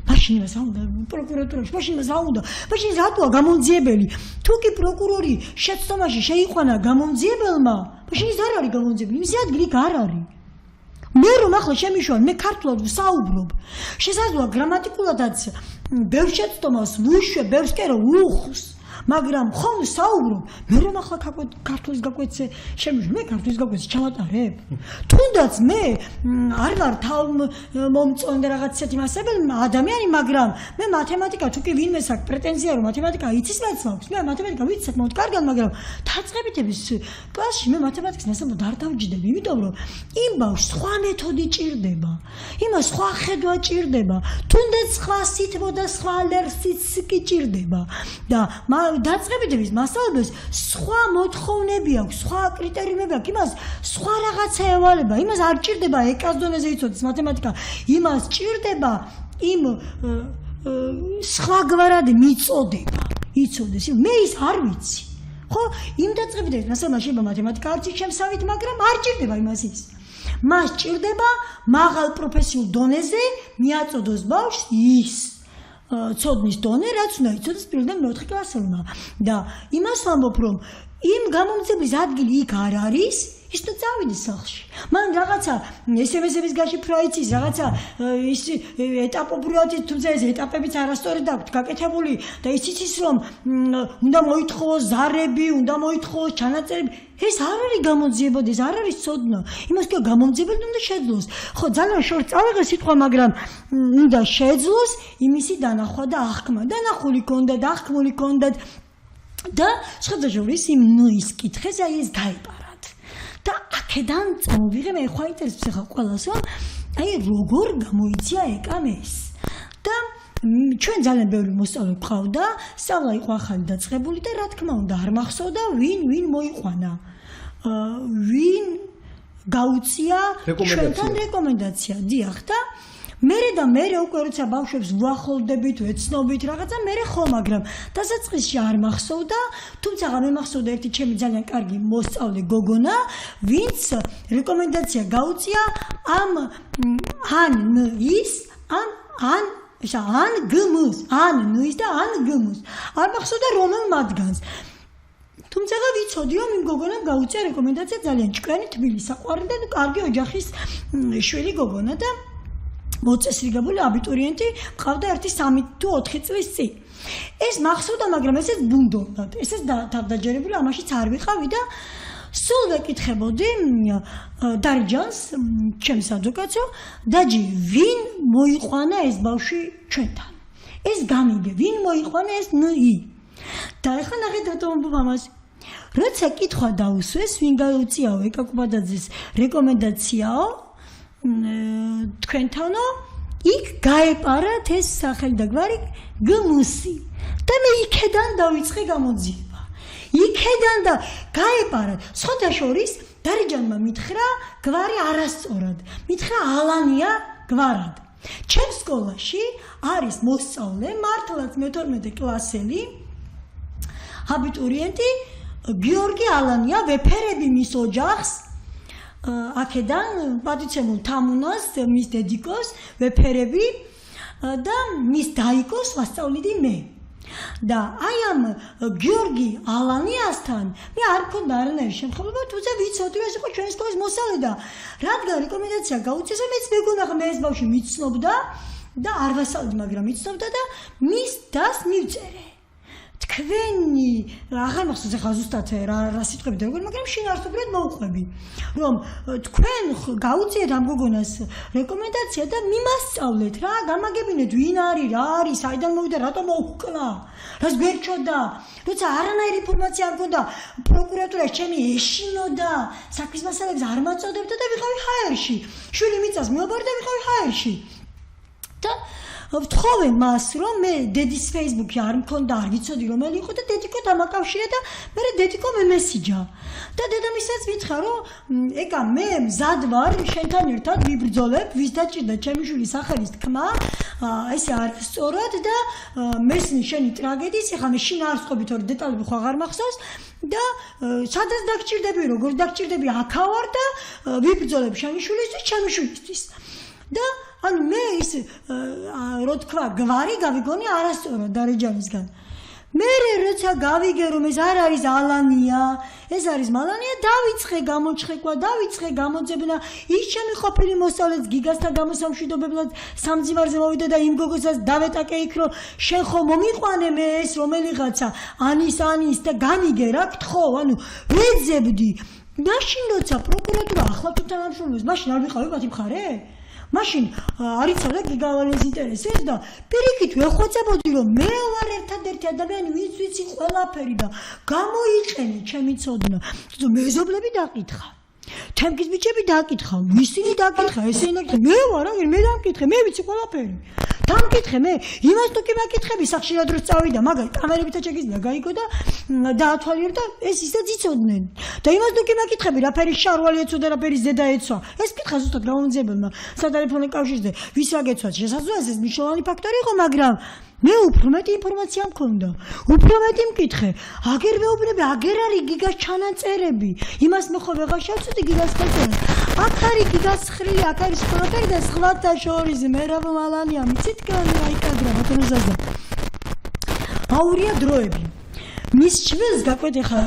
მაშინ იმას აუნდა პროკურატურაში, მაშინ იმას აუნდა, მაშინ რატოა გამომძიებელი, თუ კი პროკურორი შეცდომაში შეიყვანა გამომძიებელმა, მაშინ ის არ არის გამომძიებელი, მისი ადგილი არ არის. მე რომ ახლა შემიშვან, მე ქართულად ვსაუბრობ, შესაძლოა გრამატიკულადაც ბევრ შეცდომას ვუშვებ, ბევრს კი არა ვუხს, მაგრამ ხომ საუბრობ მე რომ ახლა ქართულის გაკვეთზე შემიძლია მე ქართულის გაკვეთზე ჩავატარებ თუნდაც მე არ ვარ თავმომწონდა რაღაც ისეთი მასწავლებელი ადამიანი მაგრამ მე მათემატიკა თუ კი ვინმეს აქვს პრეტენზია რომ მათემატიკა იცის მეცნობს მე მათემატიკა ვიცი საკმაოდ კარგად მაგრამ დაწყებითების კლასში მე მათემატიკის მასწავლებლად არ დავჯდები იმიტომ რომ იმ ბავშვს სხვა მეთოდი ჭირდება იმას სხვა ხედვა ჭირდება თუნდაც სხვა სითბო და სხვა ლერსიც კი ჭირდება და დაწყებითების მასწავლებლებს სხვა მოთხოვნები აქვს სხვა კრიტერიუმები აქვს იმას სხვა რაღაცა ევალება იმას არ ჭირდება ეკას დონეზე იცოდეს მათემატიკა იმას ჭირდება იმ სხვაგვარად მიწოდება იცოდეს მე ის არ ვიცი ხო იმ დაწყებითების მასწავლებლად შეიძლება მათემატიკა არც შემსავით მაგრამ არ ჭირდება იმას ის მას ჭირდება მაღალ პროფესიულ დონეზე მიაწოდოს ბავშვს ის ცოდნის დონე რაც უნდა იცოდეს პირველიდან მეოთხე კლასელმა და იმას ვამბობ რომ იმ გამომძებლის ადგილი იქ არ არის ის და წავიდეს სახლში მან რაღაცა SMS-ების გაშიფრვა იცის რაღაცა ის ეტაპობრივად თუმცა ეს ეტაპებიც არასწორად აქვს გაკეთებული და ის იცის რომ უნდა მოითხოვოს ზარები უნდა მოითხოვოს ჩანაწერები ეს არ არის გამოძიებოდი ეს არ არის ცოდნა იმას კი გამომძიებელი უნდა შეძლოს ხო ძალიან შორს წავიღე სიტყვა მაგრამ უნდა შეძლოს იმისი დანახვა და აღქმა დანახული ქონდა და აღქმული ქონდა და შესაძლოა იმ ნუის კითხეს აი ეს გაიპარათ და აქედან წამოვიღე მე ხა ინტერესებს ახლა ყველას რომ აი როგორ გამოიწია ეკამ ეს და ჩვენ ძალიან ბევრი მოსწავლე ყავდა სწავლა იყო ახალი დაწყებული და რა თქმა უნდა არ მახსოვდა ვინ მოიყვანა ვინ გაუწია ჩვენთან რეკომენდაცია დიახ და მე უკვე როცა ბავშვებს ვუახლოვდებით, ვეცნობით რაღაცა, მე ხო, მაგრამ დასაწყისში არ მახსოვდა, თუმცა მე მახსოვდა ერთი ჩემი ძალიან კარგი მოსწავლე გოგონა, ვინც რეკომენდაცია გაუწია ამ ან გმს და ან გმს. არ მახსოვდა რომელ მათგანს. თუმცა ვიცოდი რომ იმ გოგონამ გაუწია რეკომენდაცია ძალიან ჭკვიანი თბილი საყვარელი და კარგი ოჯახის შვილი გოგონა და მოწესრიგებული აბიტურიენტი ყავდა 1-3 თუ 4 წლის წინ. ეს მახსოვდა, მაგრამ ესეც ბუნდობად. ესეც თავდაჯერებული ამაშიც არ ვიყავი და სულ ვეკითხებოდი დარჯანს, ჩემს ადვოკატსო, დაჯი, ვინ მოიყვანა ეს ბავშვი ჩვენთან? ეს გამიგე, ვინ მოიყვანა ეს ნი? და ეხლა ნახეთ რატომ ამას. როცა კითხვა დაუსვეს, ვინ გაუწიაო ეკაკუბადაძის რეკომენდაციაო თქვენთანო იქ გაეპარათ ეს სახელი და გვარი გმუსი და მე იქედან დავიწყე გამოძიება იქედან და გაეპარათ სხვათა შორის დარიჯანმა მითხრა გვარი არასწორად მითხრა ალანია გვარად ჩემს სკოლაში არის მოსწავლე მართლაც მე-12 კლასელი აბიტურიენტი გიორგი ალანია ვეფერები მის ოჯახს აქედან პატიცემულ თამუნას მის დედიკოს ვეფერები და მის დაიკოს ვასწავლიდი მე და აი ამ გიორგი ალანიასთან მე არ მქონდა არანაირი შემთხვევა თუმცა ვიცოდი ეს იყო ჩვენი სკოლის მოსწავლე და რადგან რეკომენდაცია გაუწიეს მეც მეგონა მე ეს ბავშვი მიცნობდა და არ ვასწავლდი მაგრამ მიცნობდა და მის დას მივწერე თქვენი აღარ მახსოვს ახლა ზუსტად რა სიტყვები და როგორ მაგრამ შინაარსობრივად მოვყვები რომ თქვენ გაუწიეთ ამ გოგონას რეკომენდაცია და მიმასწავლეთ რა გამაგებინეთ ვინ არის რა არის საიდან მოვიდა რატომ მოუკვლა რას გვერჩოდა როცა არანაირი ინფორმაცია არ მქონდა პროკურატურაში ჩემი ეშინოდა საქმის მასალებს არ მაწოდებდა და ვიყავი ჰაერში შვილი მიწას მივაბარდა ვიყავი ჰაერში და ვთხოვე მას რომ მე დედის ფეისბუქი არ მქონდა არ ვიცოდი რომელი იყო და დედიკო დამაკავშირე და მე დედიკო მემესიჯა და დედამისაც მითხრა რომ ეკა მე მზად ვარ შენთან ერთად ვიბრძოლებ ვის დაჭირდა ჩემი შვილის სახელის თქმა ესე არასწორად და მესმი შენი ტრაგედიის ეხლა მე შინაარსობით ორი დეტალები ხო აღარ მახსოვს და სადაც დაგჭირდები როგორ დაგჭირდები აქა ვარ და ვიბრძოლებ შენი შვილისთვის ჩემი შვილისთვის და ანუ მე ის რო თქვა გვარი გავიგონი არასწორად დარეჯანისგან მე როცა გავიგე რომ ეს არ არის ალანია, ეს არის მალანია, დავიწყე გამოჩხეკვა, დავიწყე გამოძებნა. ის ჩემი ყოფილი მოსწავლეც გიგასთან გამოსამშვიდობებლად სამძიმარზე მოვიდა და იმ გოგოსაც დავეტაკე იქ რომ შენ ხო მომიყვანე მე ეს რომელიღაცა ანის და განიგე რა გთხოვ, ანუ ვეძებდი. მაშინ როცა პროკურატურა ახლა თუ თანამშრომლობს, მაშინ არ ვიყავი მათი მხარე? მაშინ არიცოდა გიგავალის ინტერესებს და პირიქით ვეხვეწებოდი რომ მე ვარ ერთადერთი ადამიანი ვინც ვიცი ყველაფერი და გამოიყენე ჩემი ცოდნა. მეზობლები დაკითხა. თემკის ბიჭები დაკითხა, ისინი დაკითხა, ესენი დაკითხა. მე ვარ, მე დამკითხე, მე ვიცი ყველაფერი. დამკითხე მე, იმას თუ კი მაკითხები, სახშირად რო წავიდა, მაგარი კამერებითა შეგიძლია გაიგო და დაათვალიერე და ეს ისაც იცოდნენ. და იმას თუ კი მაკითხები, რა ფერის შარვალი ეცვა და რა ფერის ზედა ეცვა. ეს კითხა ზუსტად გამომძიებელმა სატელეფონო კავშირზე, ვის რა გეცვათ, შესაძლოა ეს მნიშვნელოვანი ფაქტორი იყო, მაგრამ მე უფრო მეტი ინფორმაცია მქონდა. უფრო მეტი მკითხე. აგერ მეუბნები, აგერ არის გიგას ჩანაწერები. იმას მე ხო ვეღარ შევწუდი გიგას ხალხს. აქ არის გიგას ხრილი, აქ არის ყველაფერი და სხვათა შორის მერაბ მალანია მიცით კანი აიკადრა ბატონო ზაზა. აურია დროები. მის ჩვილს გაკვეთიხა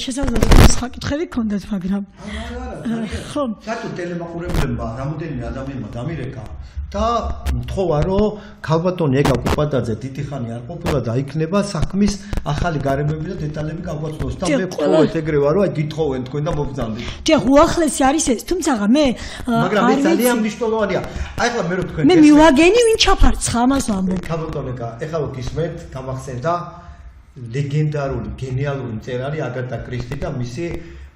შესაძლოა სხვა კითხები გქონდათ, მაგრამ ხო, სათუ ტელემაყურებლებმა რამოდენიმე ადამიანმა დამირეკა და მთხოვა რომ ქალბატონი ეგა კუპატაძე დიდი ხანი არ ყოფილა და იქნება საქმის ახალი გარემოები და დეტალები გაგვაცნოს და მე ვთხოვეთ ეგრე ვარო, აი გითხოვენ თქვენ და მოგზავნით. დიახ, უახლესი არის ეს, თუმცა მე მაგრამ ეს ძალიან მნიშვნელოვანია. აი ახლა მე რო თქვენ მე მივაგენი ვინ ჩაფარცხა ამას ვამბობ. ქალბატონი ეხლა გისმენთ, გამახსენდა ლეგენდარული, გენიალური მწერალი აგატა კრისტი და მისი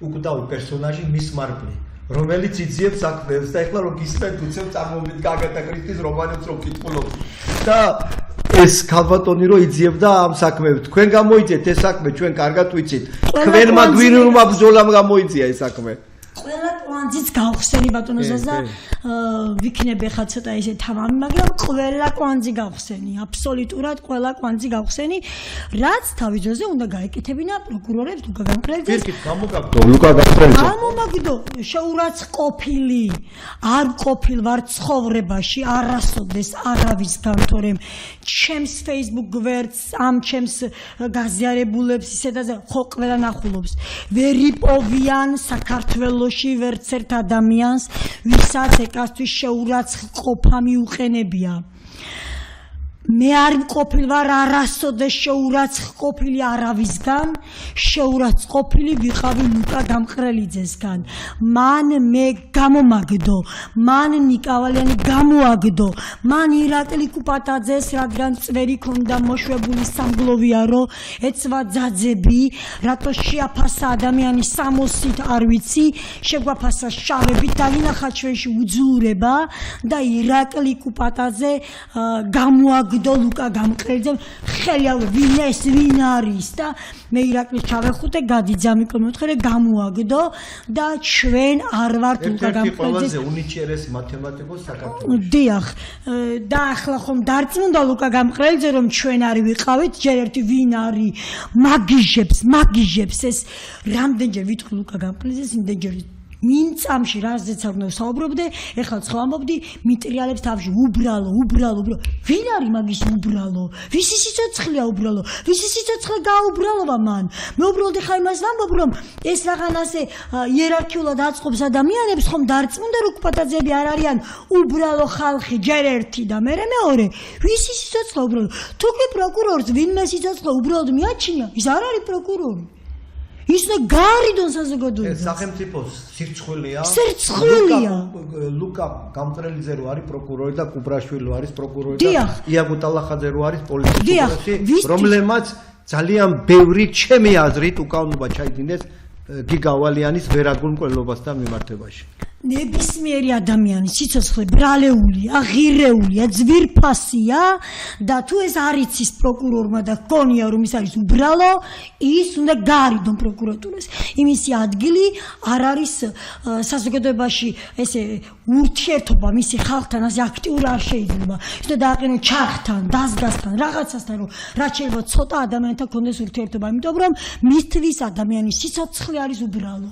უკვდავი პერსონაჟი მის მარპლი, რომელიც იძიებს საქმეებს და ეხლა რომ გისმენთ უცებ წარმოვიდგა აგატა კრისტის რომანებს რომ კითხულობთ და ეს ქალბატონი რო იძიებდა ამ საქმეებს, თქვენ გამოიძიეთ ეს საქმე, ჩვენ კარგად ვიცით, თქვენმა გვირილმა ბრძოლამ გამოიწია ეს საქმე. ყველა კვანძიც გავხსენი ბატონო ზაზა, ვიქნებ ხა ცოტა ისე თამამი, მაგრამ ყველა კვანძი გავხსენი, აბსოლუტურად ყველა კვანძი გავხსენი, რაც თავის ძროზე უნდა გაეკეთებინა პროკურორებს ლუკა გამყრელიძეს. პირიქით გამოგაგდო ლუკა გამყრელიძე. გამომაგდო, შეურაცხყოფილი, არ ყოფილ ვარ ცხოვრებაში, არასოდეს არავისგან, თორემ ჩემს Facebook გვერდს, ამ ჩემს გაზიარებულებს ისედაზე ხო ყველა ნახულობს. ვერ იპოვიან საქართველოში ვერც ერთ ადამიანს, ვისაც ეკასთვის შეურაცხყოფა მიუყენებია. მე არ მყოფილ ვარ არასოდეს შეურაცხყოფილი არავისგან, შეურაცხყოფილი ვიყავი ლუკა გამყრელიძესგან. მან მე გამომაგდო, მან ნიკავალიანი გამოაგდო, მან ირაკლი კუპატაძეს, რადგან წვერი ქონდა მოშვებული სამგლოვიარო, ეცვა ძაძები, რატო შეაფასა ადამიანი 60-ით არ ვიცი, შეგვაფასა შავებით, დაინახა ჩვენში უძლურება და ირაკლი კუპატაძე გამოაგდო ლუკა გამყრელიძემ ხელი ავე ვინ ეს ვინ არის და მე ირაკლის ჩავეხუტე გადიძამიკო მოთხერე გამოაგდო და ჩვენ არ ვართ ლუკა გამყრელიძე ყველაზე უნიჭიერესი მათემატიკოსი საქართველოში. დიახ, და ახლა ხომ დარწმუნდა ლუკა გამყრელიძე რომ ჩვენ არ ვიყავით, ჯერ ერთი ვინ არის მაგიჟებს ეს რამდენჯერ ვიტყვი ლუკა გამყრელიძეს, იმდენჯერ მინ წამში რაზეც არ უნდა საუბრობდე, ეხლა ხო ამბობდი მიტრიალებს თავში უბრალო. ვინ არის მაგის უბრალო? ვისი სიცოცხლეა უბრალო? ვისი სიცოცხლე გაუბრალოა მან? მე უბრალოდ ეხლა იმას ვამბობ, რომ ეს რაღაცე იერარქიულად აწყობს ადამიანებს, ხომ დარწმუნდა რომ კუპატაძეები არ არიან უბრალო ხალხი, ჯერ ერთი და მე მეორე. ვისი სიცოცხლე უბრალო? თუ კი პროკურორს ვინმე სიცოცხლე უბრალოდ მიაჩნია, ის არ არის პროკურორი. ის უნდა გარიდონ საზოგადოებას. ეს სახელმწიფოს სირცხვილია. ლუკა გამყრელიძე რო არის პროკურორი და კუბრაშვილი არის პროკურორი და იაგო ტალახაძე რო არის პოლიციის, რომლებმაც ძალიან ბევრი ჩემი აზრით უკანონობა ჩაიდინეს გიგავალიანის ვერაგულმკვლელობასთან მიმართებაში. ნებისმიერი ადამიანის სიცოცხლე ბრალეულია, ღირეულია, ძვირფასია და თუ ეს არ იცის პროკურორმა და გონია რომ ის არის უბრალო, ის უნდა გაარიდონ პროკურატურას. იმისი ადგილი არ არის საზოგადოებაში ესე ურთიერთობა მისი ხალხთან ასე აქტიური არ შეიძლება. ის უნდა დააყენო ჩახთან, დაზგასთან, რაღაცასთან, რომ რაც შეიძლება ცოტა ადამიანთან ქონდეს ურთიერთობა, იმიტომ რომ მისთვის ადამიანის სიცოცხლე არის უბრალო.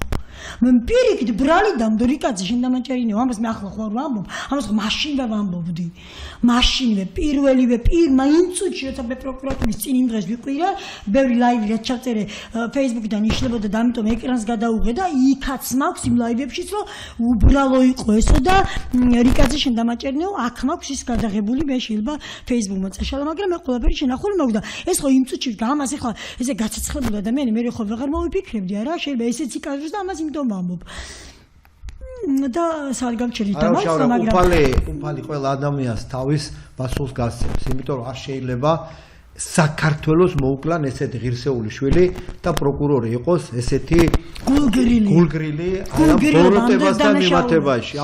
მე პირიქით ბრალი დამდო რიკაძე შენ დამაჭერინე ამას მე ახლა ხო არ ვამბობ ამას ხო მაშინვე ვამბობდი მაშინვე პირველივე პირმა იმ წუთში როცა მე პროკურატურის წინ იმ დღეს ვიყვირა ბევრი ლაივი რაც ჩაწერე Facebook-დან იშლებოდა და ამიტომ ეკრანს გადაუღე და იქაც მაქვს იმ ლაივებშიც რომ უბრალო იყო ესო და რიკაძე შენ დამაჭერინეო აქ მაქვს ის გადაღებული მე შეიძლება Facebook-მა წაშალა მაგრამ მე ყველაფერი შენახული მაქვს და ეს ხო იმ წუთში ამას ახლა ესე გაცეცხლებული ადამიანი მე ხო ვეღარ მოვიფიქრებდი არა შეიძლება ესეც იკადროს და ამას იმიტომ ვამბობ და სარგამჭერი თამაშს მაგრამ უფალი ყველა ადამიანს თავის პასუხს გასცემს იმიტომ რომ არ შეიძლება საქართველოს მოუკლან ესეთი ღირსეული შვილი და პროკურორი იყოს ესეთი გულგრილი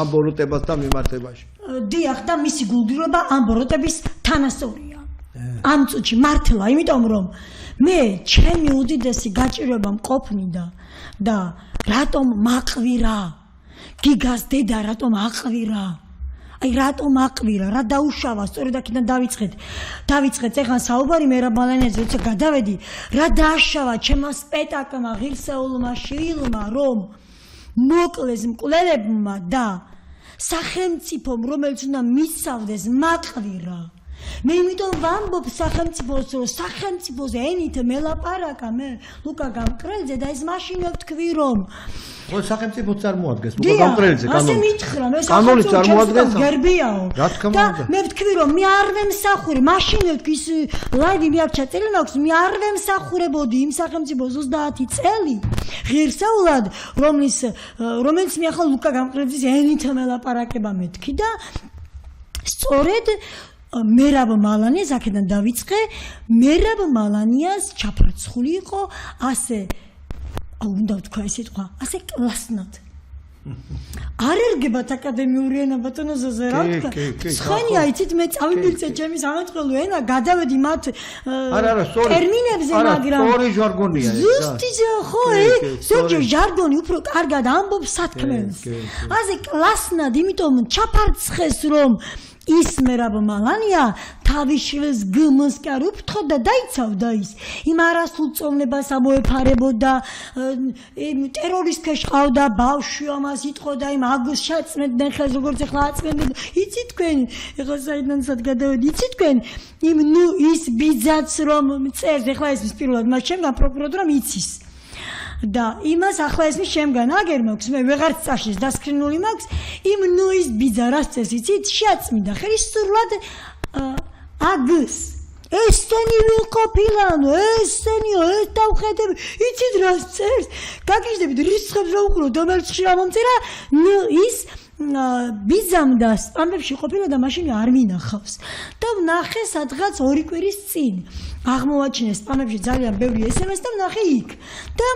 ამ ბოროტებასთან მიმართებაში დიახ და მისი გულგრილობა ამ ბოროტების თანასწორია ამ წუთში მართლა იმიტომ რომ მე ჩემი უდიდესი გაჭირვება მყოფნიდა და რატომ მაყვირა გიგას დედა რატომ აყვირა აი რატომ აყვირა რა დაუშავა სწორედ აქედან დავიწყეთ ეხლა საუბარი მე რა ბალანეზე როცა გადავედი რა დააშავა ჩემო სპექტაკლმა ღირსეულმა შვილმა რომ მოკლეს მკვლელებმა და სახელმწიფომ რომელიც უნდა მისავდეს მაყვირა მე იმიტომ ვამბობ სახელმწიფოს რომ სახელმწიფოზე ენით მელაპარაკა მე ლუკა გამკრელძე და ეს მაშინვე ვთქვი რომ ხო სახელმწიფო წარმოადგენს ლუკა გამკრელძე ასე მითხრა მე სახელმწიფო გერბიაო და მე ვთქვი რომ მე არ ვემსახურე მაშინვე ვთქვი ის ლაივი მე არ ჩაწერილი მაქვს მე არ ვემსახურებოდი იმ სახელმწიფოს 30 წელი ღირსეულად რომელიც მე ახლა ლუკა გამკრელძის ენით მელაპარაკება მეთქი და სწორედ მერაბ მალანიას აქედან დავიწყე მერაბ მალანიას ჩაფარცხული იყო ასე უნდა ვთქვა ეს სიტყვა ასე კლასნად არ ერგებათ აკადემიური ენა ბატონო ზოზე რა ვთქვა ცხენია იცით მე წავიბილწე ჩემი სამოწყალო ენა გადავედი მათ ტერმინებზე მაგრამ სწორი ჟარგონია ეს ზუსტი ხო ზოგჯერ ჟარგონი უფრო კარგად ამბობს სათქმელს ასე კლასნად იმიტომ ჩაფარცხეს რომ ის მერაბ მალანია თავის შვილს გმს კი არ უფრთხოდა და დაიცავდა ის იმ არასრულ წოვნებას ამოეფარებოდა ტერორისტებს ყავდა ბავშვი ამას იტყოდა იმ აგს შეწმენდნენ ხელს როგორც ახლა აწმენდნენ იცი თქვენ ახლა საიდანაც გადავედი იცი თქვენ იმ ის ბიძაც რომ წერს ახლა ეს პირველად მას შემდგომ პროკურატურამ იცის და იმას ახლა ეს შემგან აგერ მაქვს მე ვეღარ წაშლის დასკრინული მაქვს იმ ის ბიძა რას წეს იცით შეაწმინდა ხელისურლად აგს ესენი ვიყოფილანო ესენიო ეს დავხედები იცით რას წერს გაგიჟდებით რისხებს რა უყურო დომერცხში რა მომწერა ის ბიძამ და სტამბებში ყოფილა და მაშინ არ მინახავს და ვნახე სადღაც 2 კვირის წინ აღმოვაჩინე სტამბებში ძალიან ბევრი SMS და ვნახე იქ და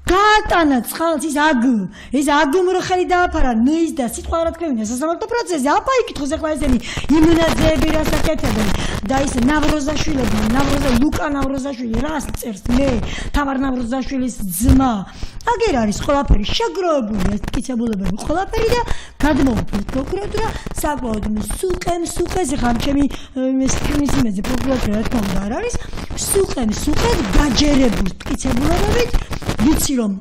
გაატანა ცხალს ის აგმრო ხელი დააფარა ნეის და სიტყვა რა თქვენია სასამართლო პროცესზე აპა იკითხოს ახლა ესენი იმუნაზეები რას აკეთებენ და ის ლუკა ნავროზაშვილი რას წერს მე თამარ ნავროზაშვილის ძმა აგერ არის ყველაფერი შეგროვებული კიცებულებები ყველაფერი და გადმოვუპირთ პროკურატურა საკმაოდ სუყეს ახლა ჩემი სკრინის იმეზე პროკურატურა რა თქმა უნდა არ არის სუყედ გაჯერებულ კიცებულებებით ვიცი რომ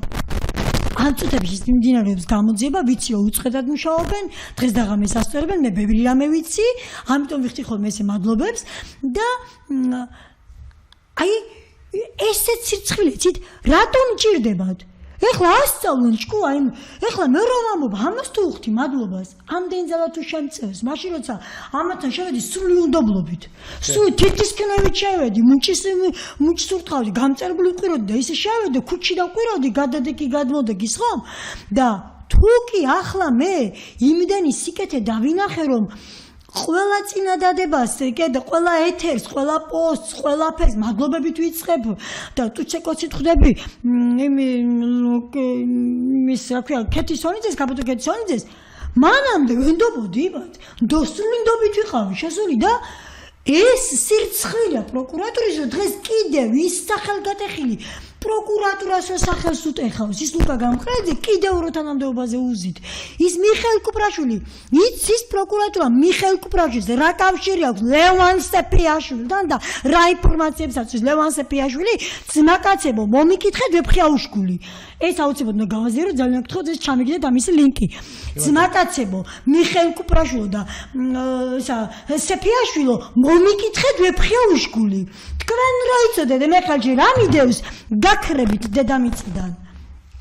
ამ წუთებში მიმდინარეობს გამოძიება ვიცი რომ უწყედად მუშაობენ დღეს და ღამეს ასწორებენ მე ბევრი რამე ვიცი ამიტომ ვიხდი ხოლმე ესე მადლობებს და აი ესეც სირცხვილეცით რატომ ჭირდებათ ეხლა ასწავლონ ჭკუა იმ ეხლა მე რომ ამბობ ამას თუ ვხდი მადლობას ამდენ ძალა თუ შემწევს მაშინ როცა ამათთან შევედი სრული უნდობლობით სულ თითისკნევით შევედი მუჭს ურტყავდი გამწერებული ვყიროდი და ისე შევედი ქუჩიდან ვყიროდი გადადეკი გადმოდეგის ხომ და თუ კი ახლა მე იმდენი სიკეთე დავინახე რომ ყველა წინადადებას და ყველა ეთერს, ყველა პოსტს, ყველაფერს მადლობებით ვიწყებ და ტუცეკოცით ხვდები იმის რა ქვია კეთისონიძეს, კაპიტო კეთისონიძეს მანამდე ვენდობოდიბათ დოსრული ნდობით ვიყავი შესული და ეს სირცხვილია პროკურატურის რომ დღეს კიდევ ის სახელგატეხილი პროკურატურას სახელს უტეხავს ის ლუკა გამყრელიძე კიდევ რო თანამდებობაზე უზით ის მიხეილ კუპრაშვილი იცის პროკურატურა მიხეილ კუპრაშვილს რა კავშირი აქვს ლევან სეფიაშვილთან და რა ინფორმაციებს აწვის ლევან სეფიაშვილი ძმაკაცებო მომიკითხეთ ვეფხიაუშკული ეს აუცილებლად უნდა გავაზიარო ძალიან გთხოვთ ეს ჩამიგდეთ ამისი ლინკი ძმაკაცებო მიხეილ კუპრაშვილო და სეფიაშვილო მომიკითხეთ ვეფხიაუშკული თქვენ რა იცოდეთ მე ხალხი რა მიდევს გაქრებით დედამიწიდან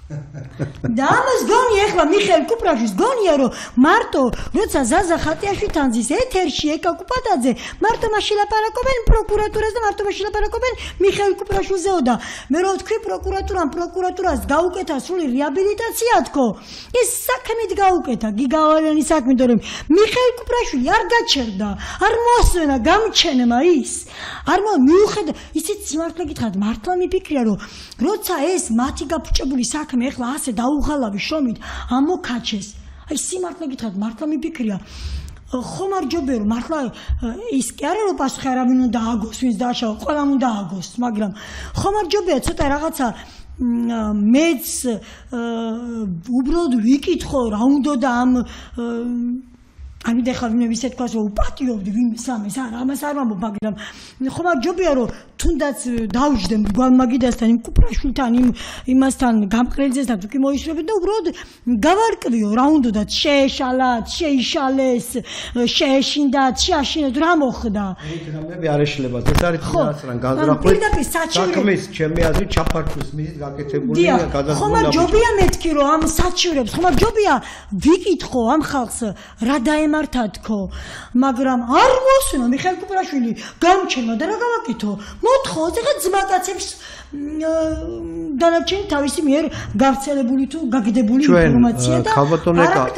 და ამას გონია ახლა მიხეილ კუპრაშვილს გონია რომ მარტო როცა ზაზა ხატიაშვილი ძის ეთერში ეკა კუპატაძე მარტო მაშინ ლაპარაკობენ პროკურატურაზე და მარტო მაშინ ლაპარაკობენ მიხეილ კუპრაშვილზეო და მე რო თქვი პროკურატურას გაუკეთა სრული რეაბილიტაცია თქო ის საქმით გაუკეთა გიგავალიანი საქმით რომ მიხეილ კუპრაშვილი არ გაჩერდა არ მოსვენა გამჩენება ის არ მიუხედა ისიც სიმართლე გითხრათ მართლა მიფიქრია რომ როცა ეს მათი გაფუჭებული საქმე ეხლა ასე დაუღალავი შრომით ამოქაჩეს აი სიმართლე გითხრათ მართლა მიფიქრია ხომ არ ჯობია რომ მართლა ის კი არა რომ პასუხი არავინ უნდა ააგოს ვინც დააშავა ყველამ უნდა ააგოს მაგრამ ხომ არ ჯობია ცოტა რაღაცა მეც უბრალოდ ვიკითხო რა უნდა და ამ ამით ახლა ვინმე ისე თქვას რომ უპატიობდი ვინმე სამეს არა ამას არ ვამბობ მაგრამ ხომ არ ჯობია რომ თუნდაც დავждდე გვალმაგიდასთან იმ კუპრაშვილთან იმასთან გამყრელიძესთან თუ კი მოისურვებთ და უბრალოდ გავარკვიო რა უნდათ შეეშალათ შეიშალეს შეეშინდათ შეაშინოთ რა მოხდა ეს რამე არ ეშლება ეს არის ფინანსთან განზრახვით საქმის ჩემი აზრით ჩაფართვის მიზით გაკეთებული გადადგმული ხომ არ ჯობია მეთქი რომ ამ საჩივრებს ხომ არ ჯობია ვიკითხო ამ ხალხს რა დაემართა თქო მაგრამ არ მოსვენა მიხეილ კუპრაშვილი გამჩენა და რა გავაკეთო მოთხო ეხლა ძმაკაცებს დანარჩენი თავისი მიერ გავრცელებული თუ გაგიდებული ინფორმაცია და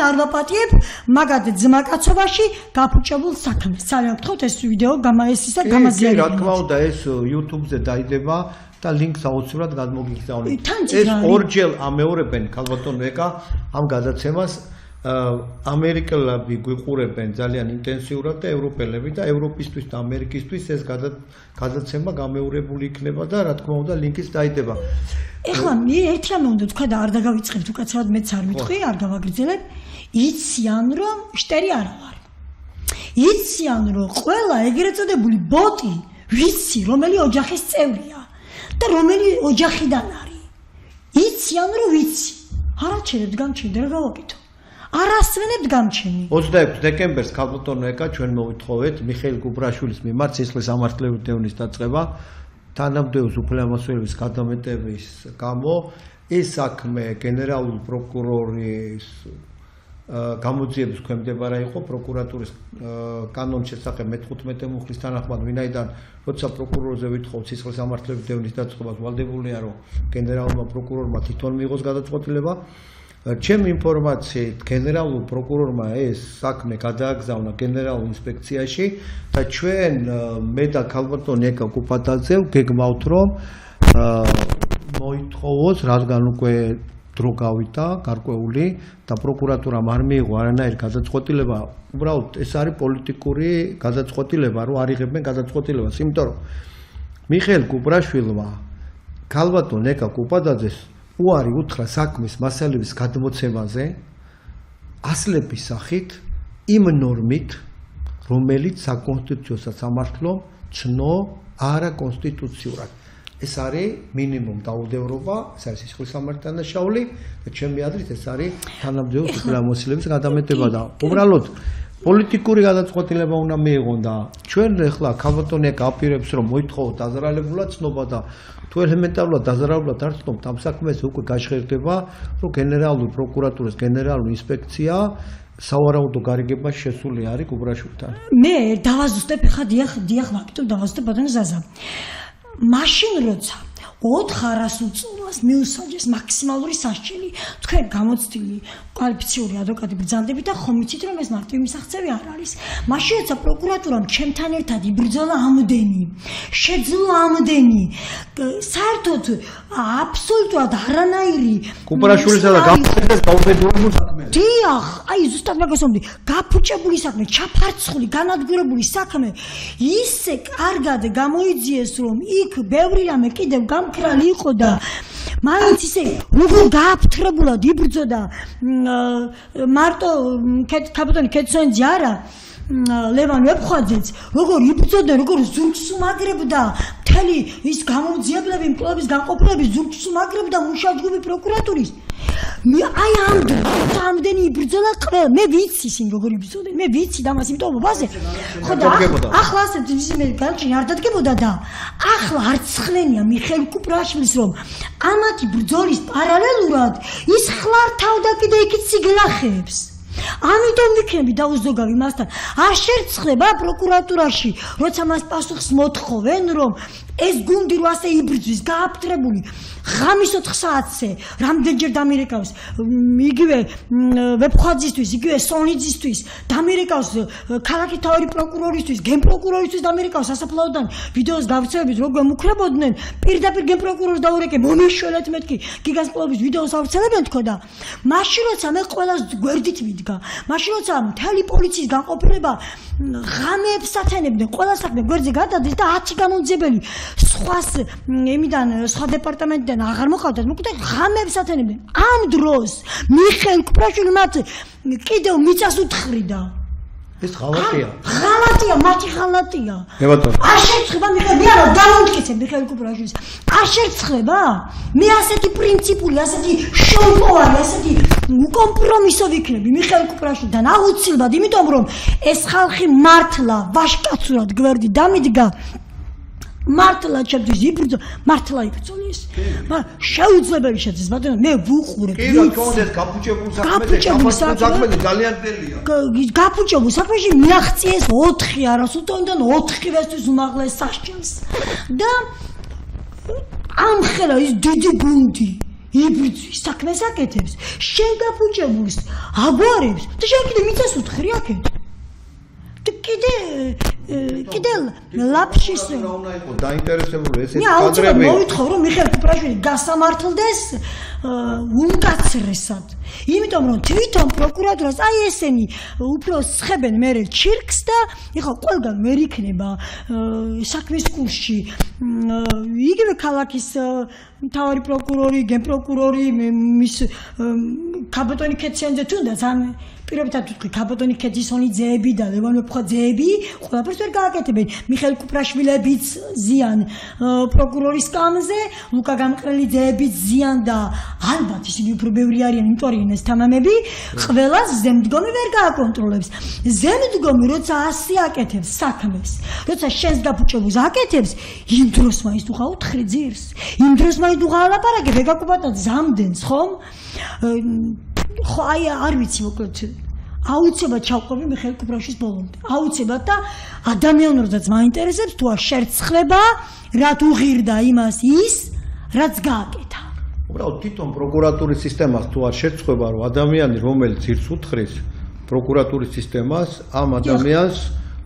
არ ვაპატიებ მაგათ ძმაკაცობაში გაფუჭებულ საქმეს ძალიან გთხოვთ ეს ვიდეო გამაესისა გამაზიარებინა რა თქმა უნდა ეს YouTube-ზე დაიდება და ლინკს აუცილებლად გადმოგიგზავნით ეს ორჯერ ამეორებენ ქალბატონ ეკა ამ გადაცემას ამერიკელები გვიყურებენ ძალიან ინტენსიურად და ევროპელები და ევროპისთვის და ამერიკისთვის ეს გადაცემა გამეორებული იქნება და რა თქმა უნდა ლინკის დაიდება. ეხლა მე ერთი რამე უნდა თქვა და არ დაგავიწყებთ უკაცრავად მეც არ ვიტყვი არ გავაგრძელებ იციან რომ შტერი არა ვარ იციან რომ ყველა ეგრეთ წოდებული ბოტი ვიცი რომელი ოჯახის წევრია და რომელი ოჯახიდან არის იციან რომ ვიცი არაჩერებთ გამჩნდა რა გავაკეთო არასვენებთ გამჩენი 26 დეკემბერს ქალბატონო ეკა ჩვენ მოვითხოვეთ მიხეილ კუპრაშვილის მიმართ სისხლის სამართლებრივი დევნის დაწყება თანამდებობის უფლებამოსილების გადამეტების გამო ეს საქმე გენერალური პროკურორის გამოძიების ქვემდებარა იყო პროკურატურის კანონის შესახებ მე-15 მუხლის თანახმად ვინაიდან როცა პროკურორზე ვითხოვთ სისხლის სამართლებრივი დევნის დაწყებას ვალდებულია რომ გენერალურმა პროკურორმა თვითონ მიიღოს გადაწყვეტილება ჩემი ინფორმაციით გენერალურ პროკურორმა ეს საქმე გადააგზავნა გენერალურ ინსპექციაში და ჩვენ მე და ქალბატონ ეკა კუპატაძე გეგმავთ რომ მოითხოვოს რადგან უკვე დრო გავიდა გარკვეული და პროკურატურამ არ მიიღო არანაირი გადაწყვეტილება უბრალოდ ეს არის პოლიტიკური გადაწყვეტილება რომ არ იღებენ გადაწყვეტილებას იმიტომ რომ მიხეილ კუპრაშვილმა ქალბატონ ეკა კუპატაძეს უარი უთხრა საქმის მასალების გადმოცემაზე ასლების სახით იმ ნორმით რომელიც საკონსტიტუციო სამართლომ ცნო არაკონსტიტუციურად ეს არის მინიმუმ დაუდევრობა ეს არის სისხლის სამართლის დანაშაული და ჩემი აზრით ეს არის თანამდებობის უფლებამოსილების გადამეტება და უბრალოდ პოლიტიკური გადაწყვეტილება უნდა მიიღონ და ჩვენ ახლა ქალბატონ ეკა აპირებს რომ მოითხოვოთ დაზარალებულად ცნობა და თუ ელემენტარულად დაზარალებულად არ ცნობთ ამ საქმეს უკვე გაჟღერდება რომ გენერალური პროკურატურის გენერალური ინსპექცია სავარაუდო გარიგებაში შესული არის კუპრაშვილთან მე დავაზუსტებ ხა დიახ ვაკეთებ დავაზუსტებ ბატონო ზაზა მაშინ როცა 400 უწურვას მიუსაჯეს მაქსიმალური სასჯელი თქვენ გამოცდილი კვალიფიციური ადვოკატი ბრძანდებით და ხომ იცით რომ ეს მარტივი მისაღწევი არ არის მაშინ როცა პროკურატურამ ჩემთან ერთად იბრძოლა ამდენი შეძლო ამდენი საერთოდ აბსოლუტურად არანაირი კუპრაშვილისა და გამყრელიძეს გაუბედურებულ საქმეზე დიახ, აი ზუსტად მაგას ვამბობდი, გაფუჭებული საქმე, ჩაფარცხული, განადგურებული საქმე, ისე კარგად გამოიძიეს, რომ იქ ბევრი რამე კიდევ გამქრალი იყო და მაინც ისე როგორ გააფთრებულად იბრძოდა მარტო კაპიტანი კეცონძი არა ლევან ვეფხვაძეც როგორ იბრძოდა როგორ ზურგს უმაგრებდა მთელი ის გამოძიებლები მკვლელობის განყოფილების ზურგს უმაგრებდა მუშაჯგუფი პროკურატურის აი ამდენი იბრძოლა ყველა მე ვიცი ისინი როგორ იბრძოდნენ მე ვიცი და მას იმიტომ ბაზე ხო და ახლა ასე მე განჭი არ დადგებოდა და ახლა არც ხლენია მიხეილ კუპრაშვილის რომ ამათი ბრძოლის პარალელურად ის ხლართავდა კიდე იქით სიგლახებს ამიტომ ვიქნები დაუზოგავი მასთან არ შერცხდება პროკურატურაში როცა მას პასუხს მოთხოვენ რომ ეს გუნდი რო ასე იბრძვის გააფთრებული ღამის 4 საათზე რამდენჯერ დამირეკავს იგივე ვეფხვაძისთვის იგივე სონიძისთვის დამირეკავს ქალაქის თავი პროკურორისთვის გენპროკურორისთვის დამირეკავს სასაფლაოდან ვიდეოს გავცემებით რო გემუქრებოდნენ პირდაპირ გენპროკურორს დაურეკე მომიშველეთ მეთქი გიგას კლუბის ვიდეოს ავცელებენ თქო და მაშინ როცა მე ყველას გვერდით მიდგა მაშინ როცა მთელი პოლიციის განყოფილება ღამეებს ათენებდნენ ყველა საქმე გვერდზე გადადის და 10 გამოძიებელი სხვას იმიდან სხვა დეპარტამენტიდან აღარ მოყავდათ მოკლედ ღამეებს ათენებდნენ ამ დროს მიხეილ კუპრაშვილი მათ კიდევ მიწას უთხრიდა ეს ღალატია ღალატია მათი ღალატია მე ბატონო არ შეცხება მიხეილ მე არა დამომტკიცებ მიხეილ კუპრაშვილის არ შეცხება მე ასეთი პრინციპული ასეთი შოუპოვარი ასეთი უკომპრომისო ვიქნები მიხეილ კუპრაშვილთან აუცილებლად იმიტომ რომ ეს ხალხი მართლა ვაშკაცურად გვერდი დამიდგა მართლა ჩემთვის იბრძო მართლა იბრძოლის მაგრამ შეუძლებელი შეძლეს ბატონო მე ვუყურებ კი რა კონდეს გაფუჭებულ საქმეზე ძალიან ძნელია გაფუჭებულ საქმეში მიაღწიეს 4 არასუთონდან 4 ვესთვის უმაღლეს სასჯელს და ამ ხელა ის დიდი გუნდი იბრძვის საქმეს აკეთებს შენ გაფუჭებულს აგვარებს და შენ კიდე მიწას უთხრი აქეთ კიდე ლაფშის რა უნდა იყო დაინტერესებული ესეთი კადრები. აუცილებლად მოვითხოვ რომ მიხეილ კუპრაშვილი გასამართლდეს უმკაცრესად. იმიტომ რომ თვითონ პროკურატურას აი ესენი უფრო სხებენ მერე ჩირკს და ეხლა ყველგან ვერ იქნება საქმის კურსში იგივე ქალაქის მთავარი პროკურორი, გენპროკურორი, მის კაპიტანი კეცენძე თუნდაც ან პირობითად ვთქვი კაპიტანი კეცონიძეები და ლევან ვეფხვაძეები ყველაფერს ვერ გააკეთებენ მიხეილ კუპრაშვილებიც ზიან პროკურორის კამზე ლუკა გამყრელიძეებიც ზიან და ალბათ ისინი უფრო ბევრი არიან იმიტომ ეს თამამები ყველას ზემდგომი ვერ გააკონტროლებს ზემდგომი როცა ასე აკეთებს საქმეს როცა შენს გაფუჭებულს აკეთებს იმ დროს მაინც თუ ხაუთხრი ძირს იმ დროს მაინც თუ ხალაპარაკე ვეგაკუპატად ზამდენს ხომ ხო აი არ ვიცი მოკლედ აუცილებლად ჩავყვები მიხეილ კუპრაშვილის ბოლომდე აუცილებლად და ადამიანურადაც მაინტერესებს თუ არ შერცხება რა თუ ღირდა იმას ის რაც გააკეთა უბრალოდ თვითონ პროკურატურის სისტემას თუ არ შერცხება რომ ადამიანი რომელიც ძირს უთხრის პროკურატურის სისტემას ამ ადამიანს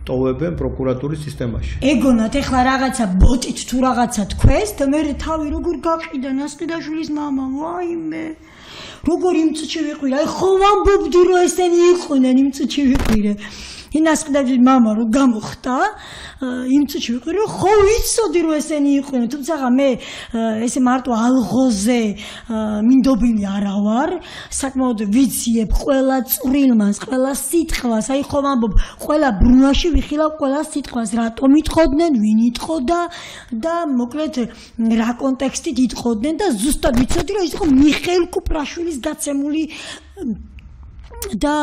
ტოვებენ პროკურატურის სისტემაში ეგონათ ეხლა რაღაცა ბოტით თუ რაღაცა თქვეს და მე თავი როგორ გაყიდა ნასყიდაშვილის მამა ვაიმე როგორ იმ წუთში ვიყვირე აი ხო ვამბობდი რომ ესენი იყვნენ იმ წუთში ვიყვირე ინასყიდაშვილის მამა რო გამოხდა იმ წუთში ვიყვირე რომ ხო ვიცოდი რომ ესენი იყვნენ თუმცა მე ესე მარტო ალღოზე მინდობილი არა ვარ საკმაოდ ვიციებ ყველა წვრილმას ყველა სიტყვას აი ხო ვამბობ ყველა ბრუნვაში ვიხილავ ყველა სიტყვას რატომ იტყოდნენ ვინ იტყოდა და მოკლედ რა კონტექსტით იტყოდნენ და ზუსტად ვიცოდი რომ ის იყო მიხეილ კუპრაშვილის დაცემული და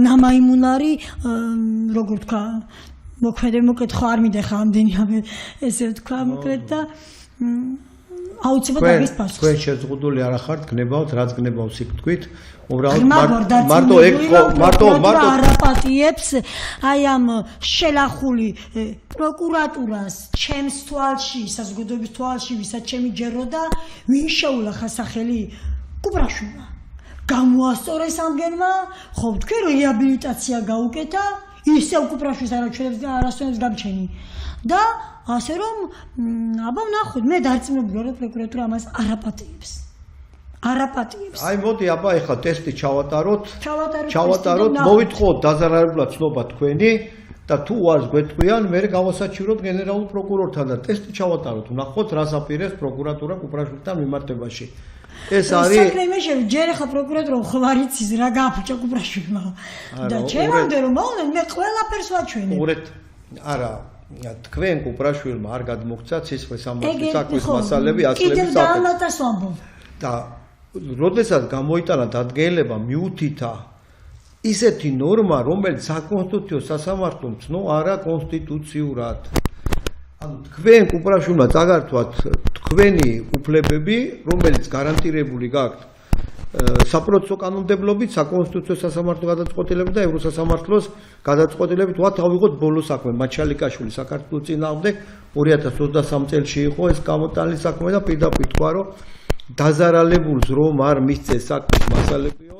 ნამაიმუნარი როგორ თქვა მოქმედ ხო არ მინდა ამდენი ესე ვთქვა მოკლედ და აუცილებლად არის პასუხი თქვენ შეზღუდული არ ახართ გნებავთ რაც გნებავს იქ თქვით უბრალოდ მარტო არაპატიებს აი ამ შელახული პროკურატურას ჩემს თვალში საზოგადოების თვალში ვისაც ჩემი ჯეროდა ვინ შეულახა სახელი კუპრაშვილმა გამოასწორეს ამგენმა ხო თქვი რეაბილიტაცია გაუკეთა ისევ კუპრაშვილს არასწორებს გამჩენი და ასე რომ აბა ვნახოთ მე დარწმუნებული ვარ რომ პროკურატურა ამას არაპატიებს არაპატიებს. აი მოდი აბა ეხლა ტესტი ჩავატაროთ, მოვითხოვოთ დაზარალებლად ცნობა თქვენი და თუ არს გვეთქვიან, მე გავასაჩივროთ გენერალურ პროკურორთან და ტესტი ჩავატაროთ, ვნახოთ რას აპირებს პროკურატურა კუპრაშვილთან მიმართებაში. ეს არის საქმე იმაშია, ჯერ ახლა პროკურატურა ხო არ იცის რა გააფუჭა კუპრაშვილმა. და ჩემამდე რომ მოვლენ, მე ყველაფერს ვაჩვენებ. უყურეთ, არა თქვენ კუპრაშვილმა არ გადმოგცა ცისხლის სამართლის საქმის მასალები ასლების კიდევ დაამატას ვამბობ. და როდესაც გამოიტანა დადგენილება მიუთითა ისეთი ნორმა, რომელიც საკონსტიტუციო სასამართლომ ცნო არა კონსტიტუციურად. ანუ თქვენ კუპრაშვილმა წაგართვათ თქვენი უფლებები, რომელიც გარანტირებული გაქვთ საპროცესო კანონმდებლობით, საკონსტიტუციო სასამართლო გადაწყვეტილებით და ევროსასამართლოს გადაწყვეტილებით ვათ ავიღოთ ბოლო საქმე. მაჩალიკაშვილი საქართველოს წინააღმდეგ 2023 წელს იყო ეს გამოტანილი საქმე და პირდაპირ თქვა, რომ დაზარალებულს რომ არ მისცეს საქმის მასალებიო,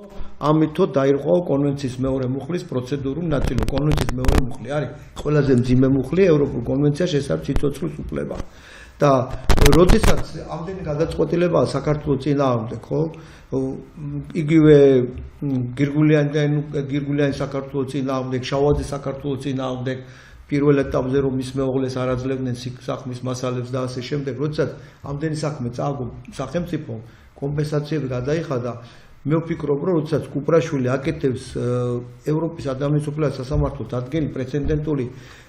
ამითო დაირღვა კონვენციის მეორე მუხლის პროცედურული ნაწილი. კონვენციის მეორე მუხლი არის ყველაზე მძიმე მუხლი ევროპულ კონვენციაში, ეს არის სიცოცხლის უფლება. და როდესაც ამდენი გადაწყვეტილებაა საქართველოს წინააღმდეგ, ხო? იგივე გირგულიანი საქართველოს წინააღმდეგ, შავაძე საქართველოს წინააღმდეგ, პირველ ეტაპზე რომ მის მეუღლეს არ აძლევდნენ საქმის მასალებს და ასე შემდეგ, როდესაც ამდენი საქმე წააგო სახელმწიფომ, კომპენსაციები გადაიხადა, მე ვფიქრობ, რომ როდესაც კუპრაშვილი აკეთებს ევროპის ადამიანის უფლებათა სასამართლოს დადგენილ პრეცედენტული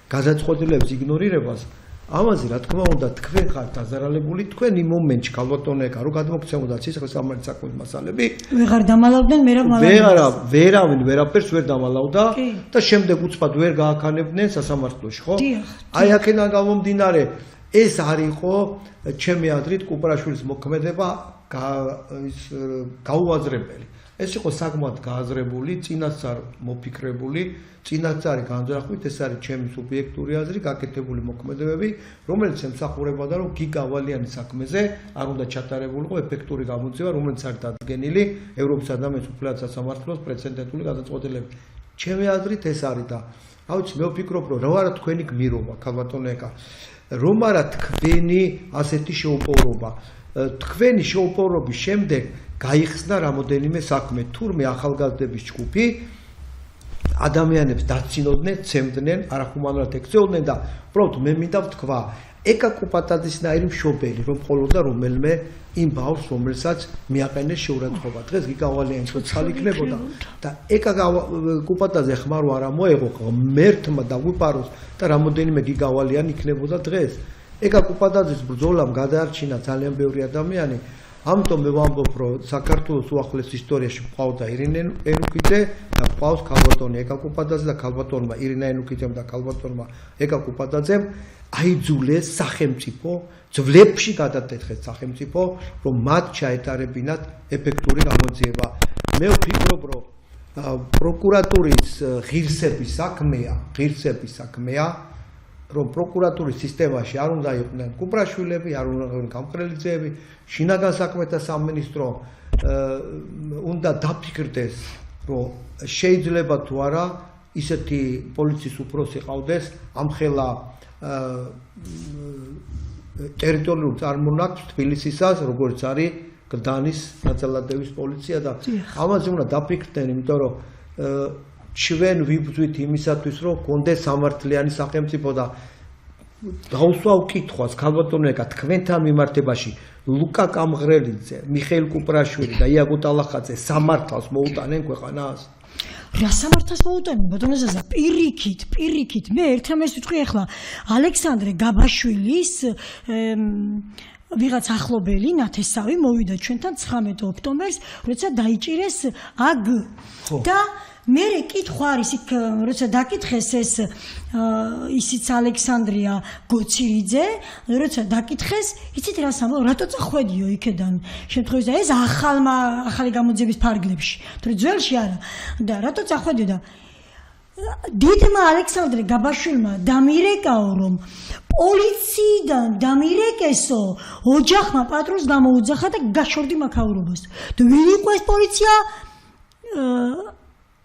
გადაწყვეტილების იგნორირებას, ამაზე რა თქმა უნდა თქვენ ხართ დაზარალებული, თქვენ იმ მომენტში ქალბატონეკა რომ გადმოგცემოდა ცისხლის სამართლის საქმის მასალები, ვეღარ დამალავდნენ, ვერავინ ვერაფერს ვერ დამალავდა და შემდეგ უცბად ვერ გააქანებდნენ სასამართლოში, ხო? აი აქედან გამომდინარე, ეს არისო ჩემი აზრით კუპრაშვილის მოქმედება გაუაზრებელი. ეს იყო საკმაოდ გააზრებული, წინასწარ მოფიქრებული, წინასწარი განზრახვით, ეს არის ჩემი სუბიექტური აზრი, გაკეთებული მოქმედებები, რომელიც ემსახურებოდა, რომ გიგავალიანის საქმეზე არ უნდა ჩატარებულიყო ეფექტური გამოძიება, რომელიც არის დადგენილი ევროპის ადამიანის უფლებათა სასამართლოს პრეცედენტული გადაწყვეტილებით. ჩემი აზრით ეს არის და ავიც მე ვფიქრობ, რომ რა არა თქვენი გმირობა, ქალბატონეკა, რომ არა თქვენი ასეთი შეუპოვრობა. თქვენი შეუპოვრობის შემდეგ გაიხსნა რამოდენიმე საქმე, თურმე ახალგაზრდების ჯგუფი ადამიანებს დაცინოდნენ, ცემდნენ, არახუმანურად ექცეოდნენ და უბრალოდ მე მინდა ვთქვა, ეკა კუპატაძისნაირი მშობელი, რომ ყოლოდა რომელიმე იმ ბავშვს, რომელსაც მიაყენეს შეურაცხყოფა. დღეს გიგავალიანი ცოცხალი იქნებოდა და ეკა კუპატაძე ხმარო არ მოეღო ღმერთმა და უპაროს და რამოდენიმე გიგავალიანი იქნებოდა დღეს. ეკა კუპატაძის ბრძოლამ გადაარჩინა ძალიან ბევრი ადამიანი. ამიტომ მე ვამბობ, რომ საქართველოს უახლეს ისტორიაში ყავდა ირინე ენუქიძე და ყავს ქალბატონი ეკა კუპატაძე და ქალბატონმა ირინა ენუქიძემ და ქალბატონმა ეკა კუპატაძემ აიძულეს სახელმწიფო ძვლებში გადატეხეს სახელმწიფო, რომ მათ ჩაეტარებინათ ეფექტური გამოძიება. მე ვფიქრობ, რომ პროკურატურის ღირსების საქმეა, რომ პროკურატურის სისტემაში არ უნდა იყვნენ კუპრაშვილები, არ უნდა იყვნენ გამყრელიძეები, შინაგან საქმეთა სამინისტრო უნდა დაფიქრდეს, რომ შეიძლება თუ არა ისეთი პოლიციის უფროსი ყავდეს ამხელა ტერიტორიულ წარმონაქმნს თბილისისას, როგორც არის გდანის ნაცალადევის პოლიცია და ამაზე უნდა დაფიქრდნენ, იმიტომ რომ ჩვენ ვიბრძვით იმისათვის, რომ გქონდეს სამართლიანი სახელმწიფო და გავსვავ კითხვას ქალბატონეკა თქვენთან მიმართებაში ლუკა კამღრელიძე, მიხეილ კუპრაშვილი და იაგო ტალახაძე სამართალს მოუტანენ ქვეყანას? რა სამართალს მოუტანენ ბატონო? პირიქით მე ერთამეს ვიტყვი ახლა ალექსანდრე გაბაშვილის ვიღაც ახლობელი ნათესავი მოვიდა ჩვენთან 19 ოქტომბერს, როცა დაიჭირეს აგ და მე კითხვა არის იქ, როცა დაკითხეს ეს ისიც ალექსანდრია გოცირიძე, როცა დაკითხეს, იცით რა სამო, რატო წახვედიო იქედან? შემთხვევით ეს ახალი გამოძიების ფარგლებში, თორე ძველში არა. და რატო წახვედიო და დიდმა ალექსანდრე გაბაშვილმა დამირეკაო, რომ პოლიციიდან დამირეკესო, ოჯახმა პატრონს გამოუძახა და გაშორდი მაქაურობას. და ვინ იყო ეს პოლიცია?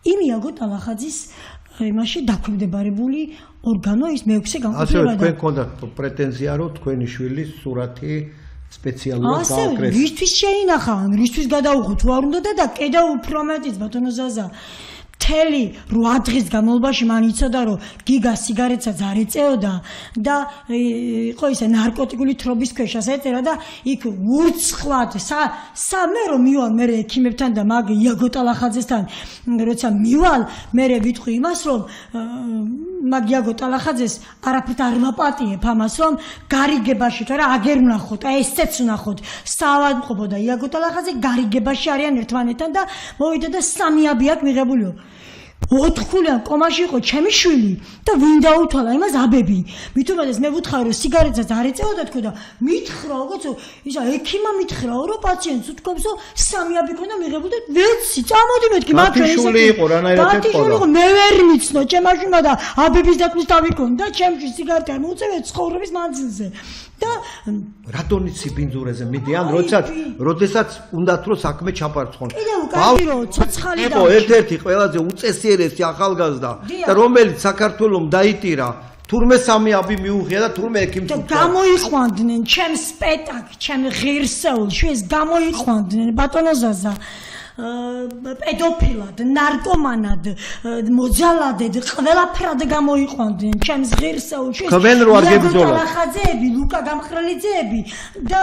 იაგო ტალახაძის იმაში დაქვემდებარებული ორგანო, ის მეექვსე განყოფილება. ასე თქვენ გქონდათ პრეტენზია, რომ თქვენი შვილის სურათი სპეციალურად გააკრეს. რისთვის შეინახა, რისთვის გადაუღო, თუ არ უნდა და კიდევ უფრო მეტიც ბატონო ზაზა. მთელი 8 დღის განმავლობაში მან იცოდა, რომ გიგა სიგარეტსაც არ ეწეოდა და იყო ისე ნარკოტიკული თრობის ქვეშ ეწერა და იქ ურცხვად მე რომ მივალ მე ექიმებთან და მაგ იაგო ტალახაძესთან როცა მივალ მე ვიტყვი იმას რომ მაგ იაგო ტალახაძეს არაფრით არ მაპატიებ ამას რომ გარიგებაში თუ არა აგერ ვნახოთ აი ესეც ვნახოთ საავადმყოფო და იაგო ტალახაძე გარიგებაში არიან ერთმანეთთან და მოვიდა და 3 აბი აქვს მიღებულიო 4 ხულიან კომაში იყო ჩემი შვილი და ვინ დაუთვალა იმას აბები. მithumedes მე ვუთხარი რომ სიგარეტსაც არ ეწეოდა თქო და მითხრა როგორცო ისა ექიმა მითხრაო რომ პაციენტს უთქვამს რომ 3 აბი ქონდა მიღებული და ვეცი წამოდი მეთქი მათ შვილი იყო რანაირად ეთქოდა. მე ვერ მიცნო ჩემაშვილმა და აბების დაკვლის თავი ქონდა ჩემში სიგარეტი არ მოუწევია ცხოვრების მანძილზე. და რატონიცი ბინძურეზე მიდიან როდესაც უნდათ რომ საქმე ჩაპარცხონ. კიდევ კარგი რომ ცოცხალი და იყო ერთ-ერთი ყველაზე უწესიერესი ახალგაზრდა და რომელიც საქართველოს დაიტირა თურმე 3 აბი მიუღია და თურმე ექიმს და გამოიყვანდნენ ჩემ სპექტაკლს ჩემ ღირსეულში ეს გამოიყვანდნენ ბატონო ზაზა პედოფილად, ნარკომანად, მოძალადად, ყველაფრად გამოიყვანდნენ ჩემს ღირსეულში. ტალახაძეები, ლუკა გამხრელიძეები და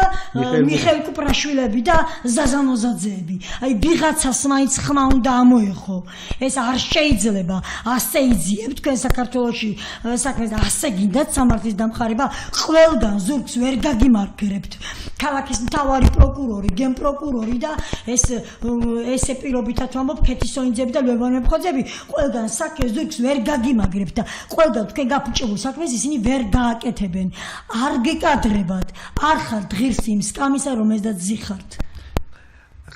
მიხეილ კუპრაშვილები და ზაზა ნოზაძეები. აი ვიღაცას მაინც ხმა უნდა ამოეხო. ეს არ შეიძლება. ასე იძიებ თქვენ საქართველოში საქმეს და ასე გინდათ სამართლის დამხარება ყველგან ზურგს ვერ გაგიმარგრებთ. ქალაქის მთავარი პროკურორი, გენპროკურორი და ესე პირობითად ვამბობ ქეთისოინძები და ლევანებხოძები ყველგან საქმეს ზურგს ვერ გაგიმაგრებთ და ყველგან თქვენ გაფუჭებულ საქმეს ისინი ვერ გააკეთებენ. არ გეკადრებათ, არ ხართ ღირსი იმ სკამისა რომ ეს და ძიხართ.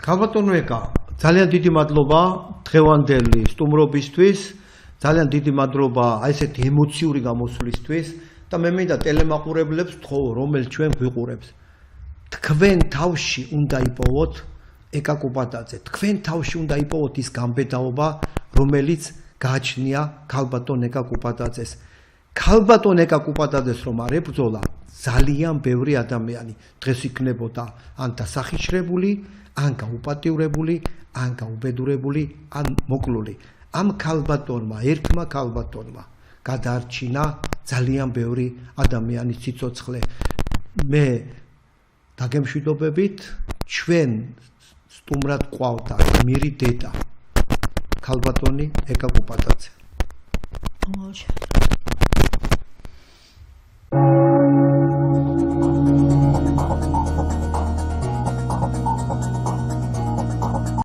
ქალბატონო ეკა, ძალიან დიდი მადლობა დღევანდელი სტუმრობისთვის, ძალიან დიდი მადლობა აი ესეთი ემოციური გამოსვლისთვის და მე მინდა ტელემაყურებლებს თქო, რომელ ჩვენ გვიყურებს. თქვენ თავში უნდა იპოვოთ ეკა კუპატაძე, თქვენ თავში უნდა იპოვოთ ის გამბედაობა, რომელიც გააჩნია ქალბატონ ეკა კუპატაძეს. ქალბატონ ეკა კუპატაძეს რომ არ ებრძოლა, ძალიან ბევრი ადამიანი დღეს იქნებოდა ან დასახიჩრებული, ან გაუპატიურებული, ან გაუბედურებული, ან მოკლული. ამ ქალბატონმა, ერთმა ქალბატონმა გადაარჩინა ძალიან ბევრი ადამიანის სიცოცხლე. მე დაგემშვიდობებით, ჩვენ სტუმრად ყავდა გმირი დედა ქალბატონი ეკა კუპატაძე.